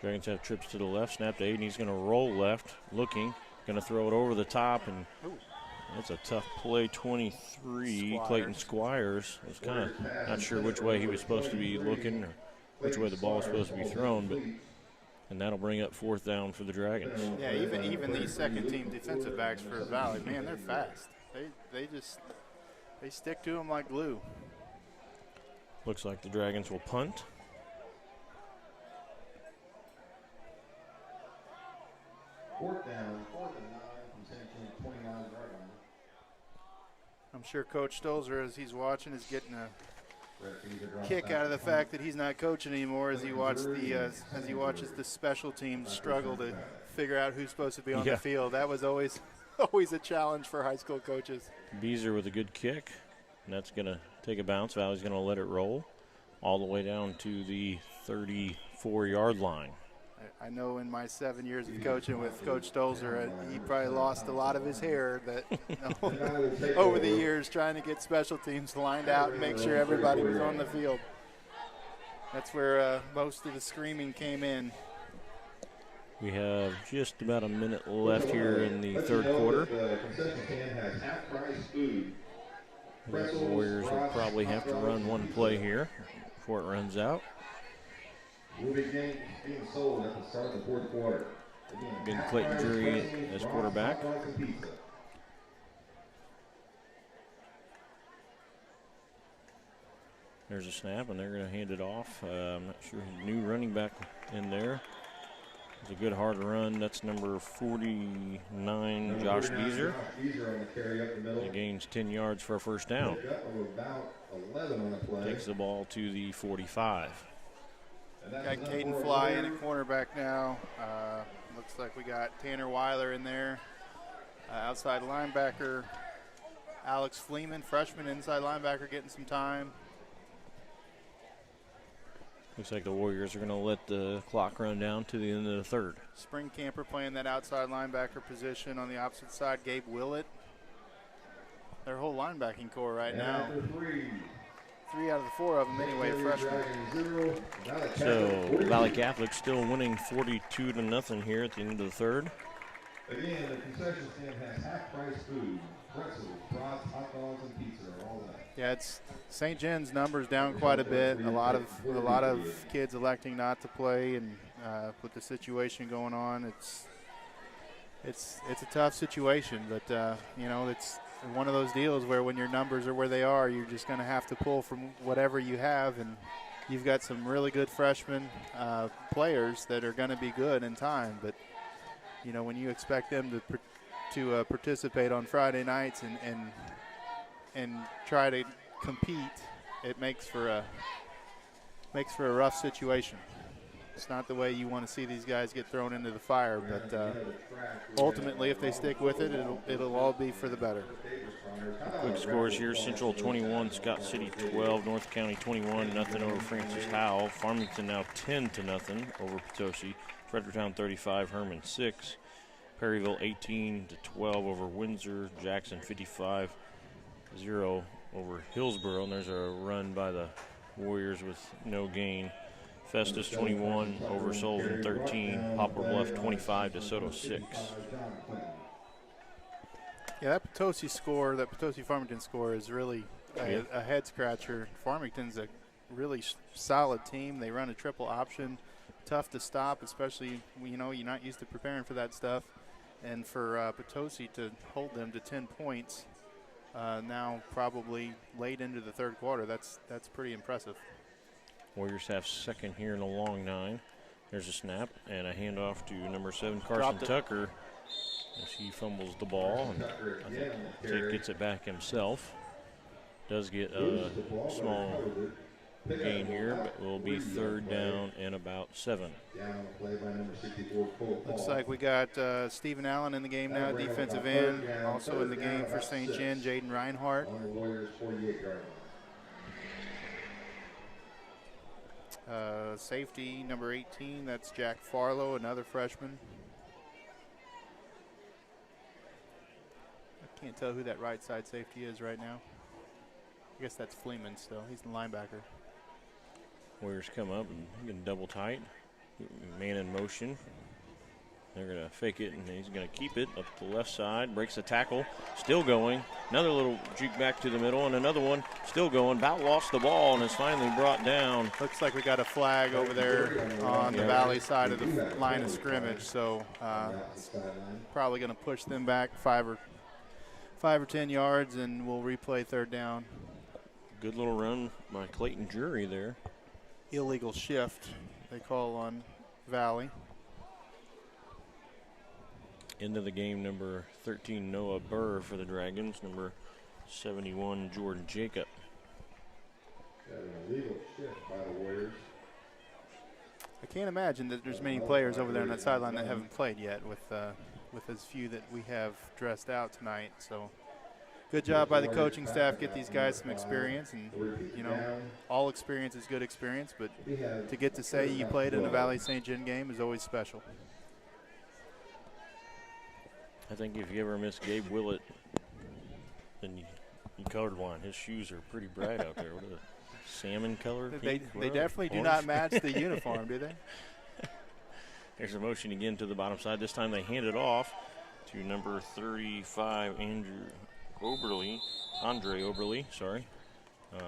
Dragons have trips to the left. Snap to Aiden. He's going to roll left, looking, going to throw it over the top, and that's a tough play. 23, Clayton Squires. I was kind of not sure which way he was supposed to be looking or which way the ball was supposed to be thrown, and that'll bring up fourth down for the Dragons. Yeah, even these second-team defensive backs for Valle, man, they're fast. They stick to them like glue. Looks like the Dragons will punt. Fourth down, 4th and 9 from St. James 29-yard line. I'm sure Coach Stolzer, as he's watching, is getting a kick out of the fact that he's not coaching anymore as he watches the special teams struggle to figure out who's supposed to be on the field. That was always a challenge for high school coaches. Beezer with a good kick, and that's going to take a bounce. Valle's going to let it roll all the way down to the 34-yard line. I know in my 7 years of coaching with Coach Stolzer, he probably lost a lot of his hair that over the years trying to get special teams lined out and make sure everybody was on the field. That's where most of the screaming came in. We have just about a minute left here in the third quarter. The Warriors will probably have to run one play here before it runs out. Will be being sold at the start of the fourth quarter. Ben Clayton Drury as quarterback. There's a snap, and they're going to hand it off. I'm not sure. New running back in there. It's a good hard run. That's number 49, Josh Beezer. He gains 10 yards for a first down. Takes the ball to the 45. Got Caden Fly in at cornerback now. Looks like we got Tanner Weiler in there. Outside linebacker, Alex Fleeman, freshman inside linebacker, getting some time. Looks like the Warriors are going to let the clock run down to the end of the third. Spring camper playing that outside linebacker position on the opposite side, Gabe Willett. Their whole linebacking core right now. 3 out of the 4 of them anyway, freshmen. So Valle Catholic still winning 42-0 here at the end of the third. Again, the concession stand has half-price food, pretzels, brats, hot dogs, and pizza, all that. Yeah, it's St. Jen's numbers down quite a bit. A lot of kids electing not to play, and with the situation going on, It's a tough situation, but you know, it's one of those deals where when your numbers are where they are, you're just going to have to pull from whatever you have, and you've got some really good freshman players that are going to be good in time. But you know, when you expect them to participate on Friday nights and try to compete, it makes for a rough situation. It's not the way you want to see these guys get thrown into the fire, but ultimately, if they stick with it, it'll all be for the better. Quick scores here: Central 21, Scott City 12, North County 21, nothing over Francis Howell. Farmington now 10-0 over Potosi. Fredericktown 35, Herman 6. Perryville 18-12 over Windsor. Jackson 55-0 over Hillsboro, and there's a run by the Warriors with no gain. Festus 21 over Sullivan 13. Poplar Bluff 25 to Soto 6. Yeah, that Potosi Farmington score is really a head scratcher. Farmington's a really solid team. They run a triple option, tough to stop, especially you're not used to preparing for that stuff. And for Potosi to hold them to 10 points now, probably late into the third quarter, that's pretty impressive. Warriors have second here in a long 9. There's a snap and a handoff to number 7, Carson Tucker. As he fumbles the ball, and I think Tate gets it back himself. Does get a small gain here, but will be third down and about 7. Looks like we got Stephen Allen in the game now, defensive end. Also in the game for St. John, Jaden Reinhardt. Safety number 18, that's Jack Farlow, another freshman. I can't tell who that right side safety is right now. I guess that's Fleeman still. He's the linebacker. Warriors come up and get double tight. Man in motion. They're going to fake it, and he's going to keep it up the left side. Breaks the tackle. Still going. Another little juke back to the middle, and another one still going. About lost the ball and is finally brought down. Looks like we got a flag over there on the Valle side of the line of scrimmage, so probably going to push them back 5 or 10 yards, and we'll replay third down. Good little run by Clayton Jury there. Illegal shift, they call on Valle. Into the game, number 13, Noah Burr for the Dragons. Number 71, Jordan Jacob. Got an illegal shift by the Warriors. I can't imagine that there's many players over there on that sideline that haven't played yet with as few that we have dressed out tonight. So good job by the coaching staff, get these guys some experience, and all experience is good experience, but to get to say you played in a Valle St. John game is always special. I think if you ever miss Gabe Willett, then you colorblind. His shoes are pretty bright out there. What are they? Salmon color? They definitely do not match the uniform, do they? There's a motion again to the bottom side. This time they hand it off to number 35, Andre Oberly, sorry.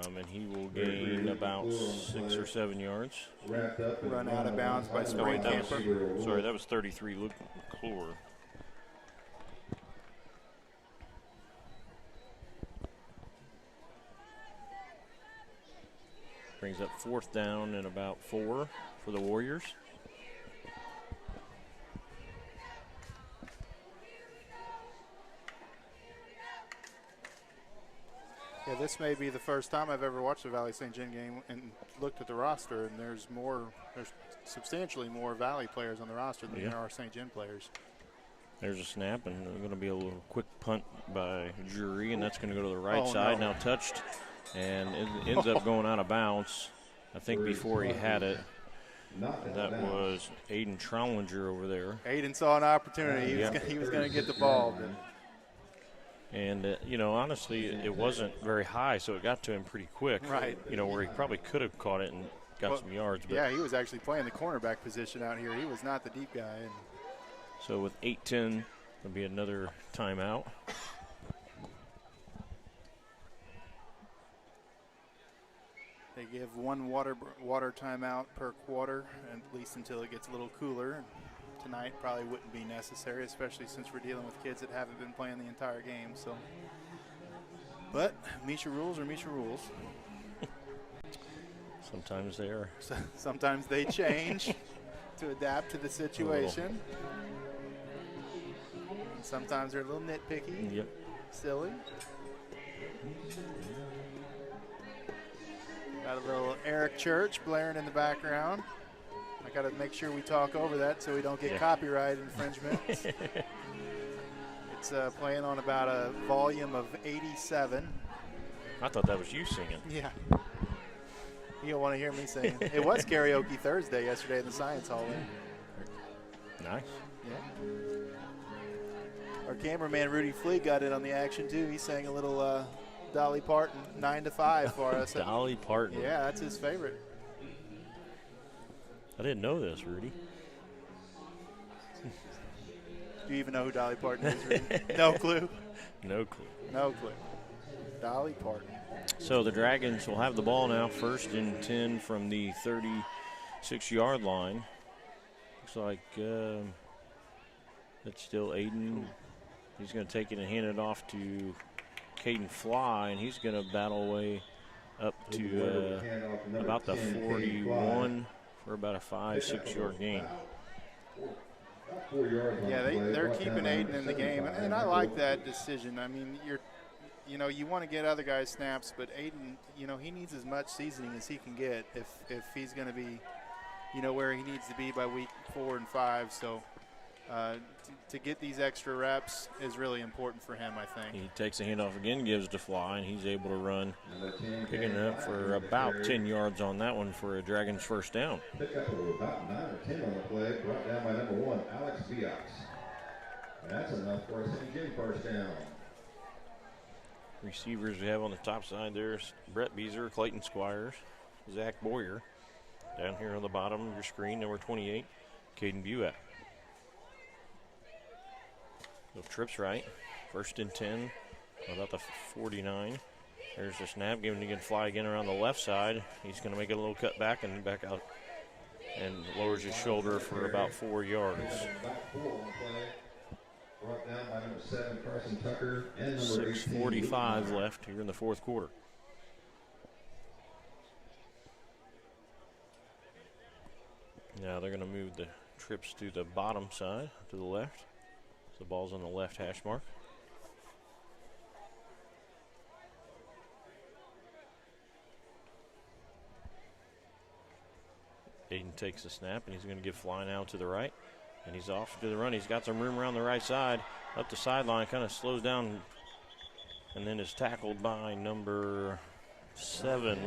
And he will gain about 6 or 7 yards. Run out of bounds by Spring Camper. Sorry, that was 33, Luke McClure. Brings up fourth down and about 4 for the Warriors. Yeah, this may be the first time I've ever watched a Valle St. John game and looked at the roster, and there's substantially more Valle players on the roster than there are St. John players. There's a snap, and there's going to be a little quick punt by Jury, and that's going to go to the right side. Now touched, and it ends up going out of bounds. I think before he had it, that was Aiden Trollinger over there. Aiden saw an opportunity. He was going to get the ball. And, honestly, it wasn't very high, so it got to him pretty quick. Right. Where he probably could have caught it and got some yards. But yeah, he was actually playing the cornerback position out here. He was not the deep guy. So with 8:10, there'll be another timeout. They give one water timeout per quarter, at least until it gets a little cooler. tonight probably wouldn't be necessary, especially since we're dealing with kids that haven't been playing the entire game. So, but meet your rules or meet your rules. Sometimes they are. Sometimes they change to adapt to the situation. And sometimes they're a little nitpicky. Yep. Silly. Got a little Eric Church blaring in the background. I got to make sure we talk over that so we don't get copyright infringement. It's playing on about a volume of 87. I thought that was you singing. Yeah. You don't want to hear me sing. It was karaoke Thursday yesterday in the Science Hall. Nice. Yeah. Our cameraman Rudy Fleet got in on the action too. He sang a little Dolly Parton 9 to 5 for us. Dolly Parton. Yeah, that's his favorite. I didn't know this, Rudy. Do you even know who Dolly Parton is, Rudy? No clue? No clue. No clue. Dolly Parton. So the Dragons will have the ball now, 1st and 10 from the 36-yard line. Looks like that's still Aiden. He's going to take it and hand it off to Caden Fly, and he's going to battle away up to about the 41 for about a 5-6 yard gain. Yeah, they're keeping Aiden in the game, and I like that decision. I mean, you want to get other guys snaps, but Aiden, he needs as much seasoning as he can get if he's going to be, where he needs to be by week 4 and 5. So to get these extra reps is really important for him, I think. He takes the handoff again, gives to Fly, and he's able to run, picking it up for about 10 yards on that one for a Dragons first down. Pick up about 9 or 10 on the play, brought down by number 1, Alex Viox. And that's enough for a St. Jim first down. Receivers we have on the top side there's Brett Beezer, Clayton Squires, Zach Boyer. Down here on the bottom of your screen, number 28, Caden Buack. So trips right, 1st and 10, about the 49. There's the snap, giving again Fly again around the left side. He's going to make a little cut back and back out and lowers his shoulder for about 4 yards. Brought down by number 7, Carson Tucker, and number 6:45 left here in the 4th quarter. Now they're going to move the trips to the bottom side, to the left. So the ball's on the left hash mark. Aiden takes the snap, and he's going to give Fly now to the right. And he's off to the run. He's got some room around the right side. Up the sideline, kind of slows down, and then is tackled by number 7,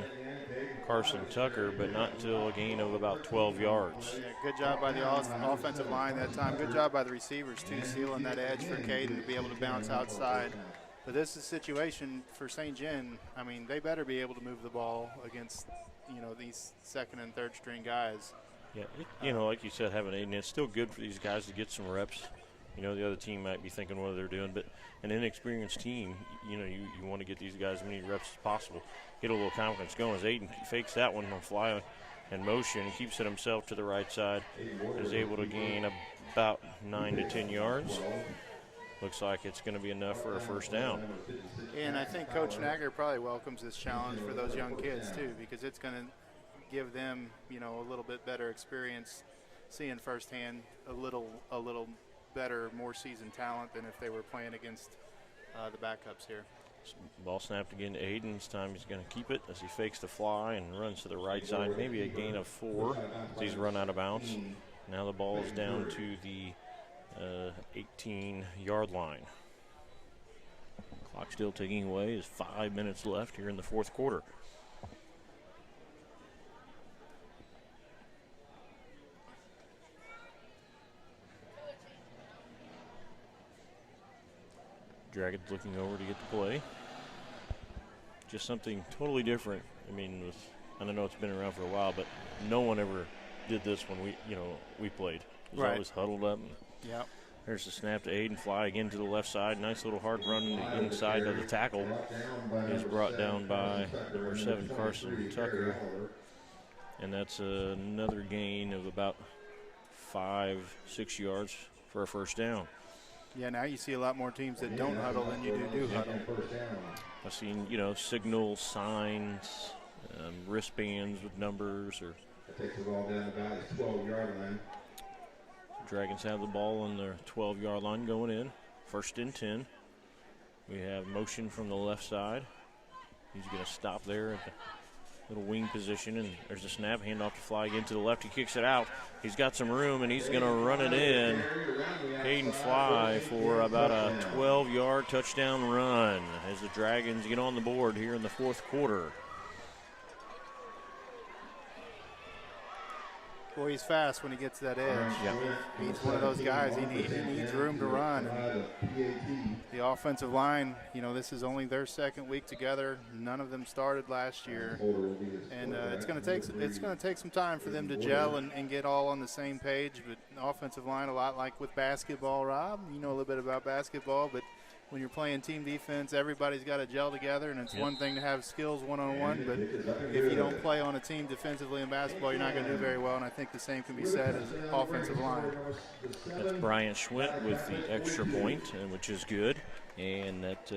Carson Tucker, but not until a gain of about 12 yards. Yeah, good job by the offensive line that time. Good job by the receivers, too, sealing that edge for Caden to be able to bounce outside. But this is a situation for St. John. I mean, they better be able to move the ball against, these 2nd and 3rd string guys. Yeah, like you said, having Aiden, it's still good for these guys to get some reps. The other team might be thinking what they're doing, but an inexperienced team, you want to get these guys as many reps as possible. Get a little confidence going. As Aiden fakes that one on Fly and motion, and keeps it himself to the right side, is able to gain about 9 to 10 yards. Looks like it's going to be enough for a first down. And I think Coach Nagger probably welcomes this challenge for those young kids, too, because it's going to give them, a little bit better experience, seeing firsthand a little better, more seasoned talent than if they were playing against the backups here. Ball snapped again to Aiden. This time he's going to keep it as he fakes the Fly and runs to the right side. Maybe a gain of 4 as he's run out of bounds. Now the ball is down to the 18-yard line. Clock still ticking away. There's 5 minutes left here in the 4th quarter. Dragons looking over to get the play. Just something totally different. I mean, I don't know, it's been around for a while, but no one ever did this when we played. It was always huddled up. Yeah. There's the snap to Aiden. Fly again to the left side. Nice little hard run inside of the tackle. Is brought down by number 7, Carson Tucker. And that's another gain of about 5-6 yards for a first down. Yeah, now you see a lot more teams that don't huddle than you do huddle. I've seen, signals, signs, wristbands with numbers. Or takes the ball down about his 12-yard line. Dragons have the ball on their 12-yard line going in. 1st and 10. We have motion from the left side. He's going to stop there at the little wing position, and there's a snap, handoff to Fly again to the left. He kicks it out. He's got some room, and he's going to run it in. Hayden Fly for about a 12-yard touchdown run as the Dragons get on the board here in the 4th quarter. Boy, he's fast when he gets to that edge. Yeah. He's one of those guys. He needs room to run. The offensive line, this is only their 2nd week together. None of them started last year, and it's going to take some time for them to gel and get all on the same page. But the offensive line, a lot like with basketball, Rob. You know a little bit about basketball, but when you're playing team defense, everybody's got to gel together, and it's one thing to have skills one-on-one, but if you don't play on a team defensively in basketball, you're not going to do very well, and I think the same can be said as offensive line. That's Brian Schwint with the extra point, which is good, and that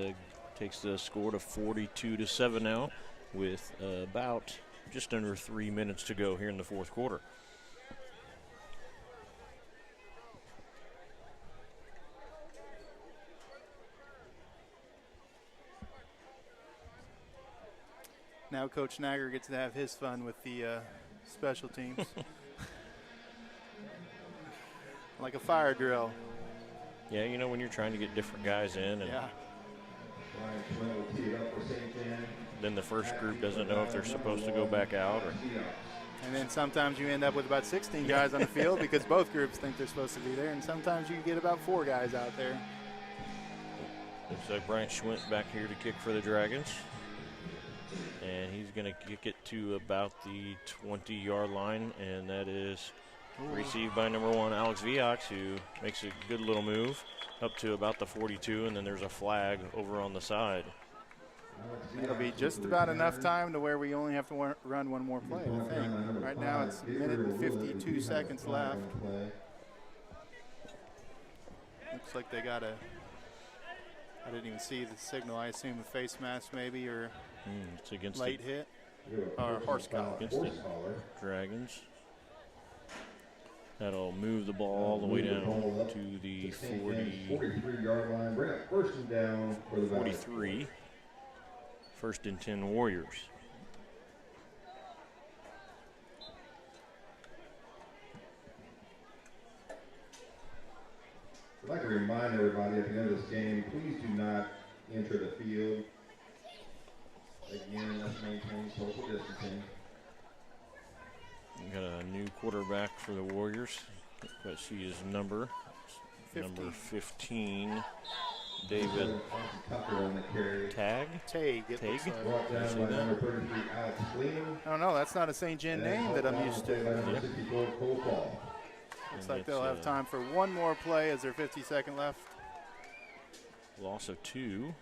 takes the score to 42-7 now with about just under 3 minutes to go here in the 4th quarter. Now Coach Nagger gets to have his fun with the special teams. Like a fire drill. Yeah, when you're trying to get different guys in, and then the first group doesn't know if they're supposed to go back out. And then sometimes you end up with about 16 guys on the field because both groups think they're supposed to be there, and sometimes you get about 4 guys out there. Looks like Brian Schwint back here to kick for the Dragons. And he's going to kick it to about the 20-yard line, and that is received by number 1, Alex Viox, who makes a good little move up to about the 42, and then there's a flag over on the side. It'll be just about enough time to where we only have to run one more play, I think. Right now it's a minute and 52 seconds left. Looks like they got I didn't even see the signal. I assume a face mask maybe, or it's against late hit, or horse collar. Against the Dragons. That'll move the ball all the way down to the 43-yard line. Bring up 1st and down for the 43. 1st and 10 Warriors. I'd like to remind everybody at the end of this game, please do not enter the field. Again, let's maintain social distancing. We got a new quarterback for the Warriors. Let's see his number. 15. Number 15, David Tag. Tag. Oh no, that's not a St. John name that I'm used to. Looks like they'll have time for one more play as their 50-second left. Loss of 2.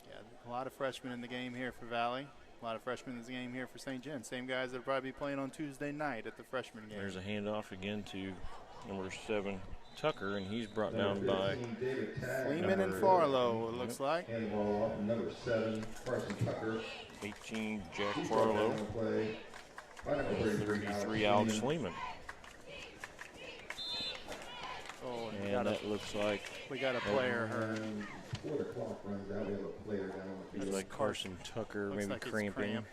Yeah, a lot of freshmen in the game here for Valle. A lot of freshmen in the game here for St. John. Same guys that will probably be playing on Tuesday night at the freshman game. There's a handoff again to number 7, Tucker, and he's brought down by Fleeman and Farlow, it looks like. Number 7, Carson Tucker. 18, Jack Farlow. 33, Alex Fleeman. Oh, and that looks like we got a player hurt. Before the clock runs out, we have a player down on the field. Looks like Carson Tucker, looks maybe like cramping.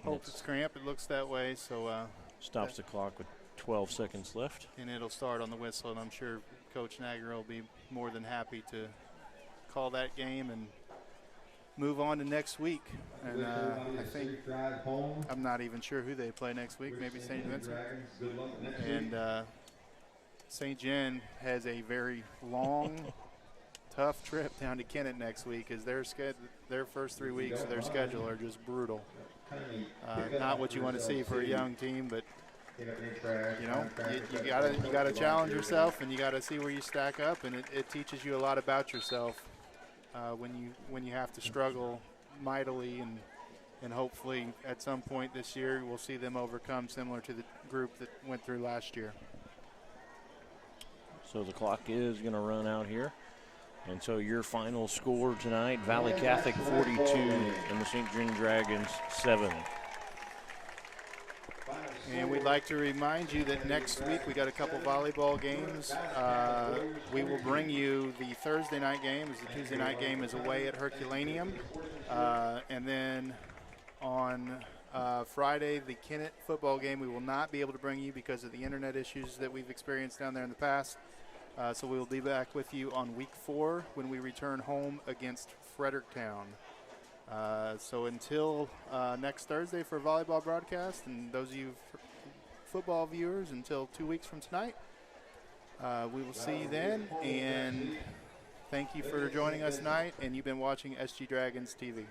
Hope it's cramp. It looks that way. So stops the clock with 12 seconds left. And it'll start on the whistle, and I'm sure Coach Nagger will be more than happy to call that game and move on to next week. And I think I'm not even sure who they play next week. Maybe St. Vincent. And St. John has a very long, tough trip down to Kennett next week, as their first 3 weeks of their schedule are just brutal. Not what you want to see for a young team, but you know, you gotta challenge yourself, and you gotta see where you stack up, and it teaches you a lot about yourself. when you have to struggle mightily, and hopefully at some point this year we'll see them overcome, similar to the group that went through last year. So the clock is going to run out here. And so your final score tonight, Valle Catholic 42 and the St. John Dragons 7. And we'd like to remind you that next week we got a couple volleyball games. We will bring you the Thursday night game, as the Tuesday night game is away at Herculaneum. And then on Friday, the Kennett football game we will not be able to bring you because of the internet issues that we've experienced down there in the past. So we will be back with you on week 4 when we return home against Fredericktown. So until next Thursday for volleyball broadcast, and those of you football viewers, until 2 weeks from tonight, we will see you then. And thank you for joining us tonight, and you've been watching SG Dragons TV.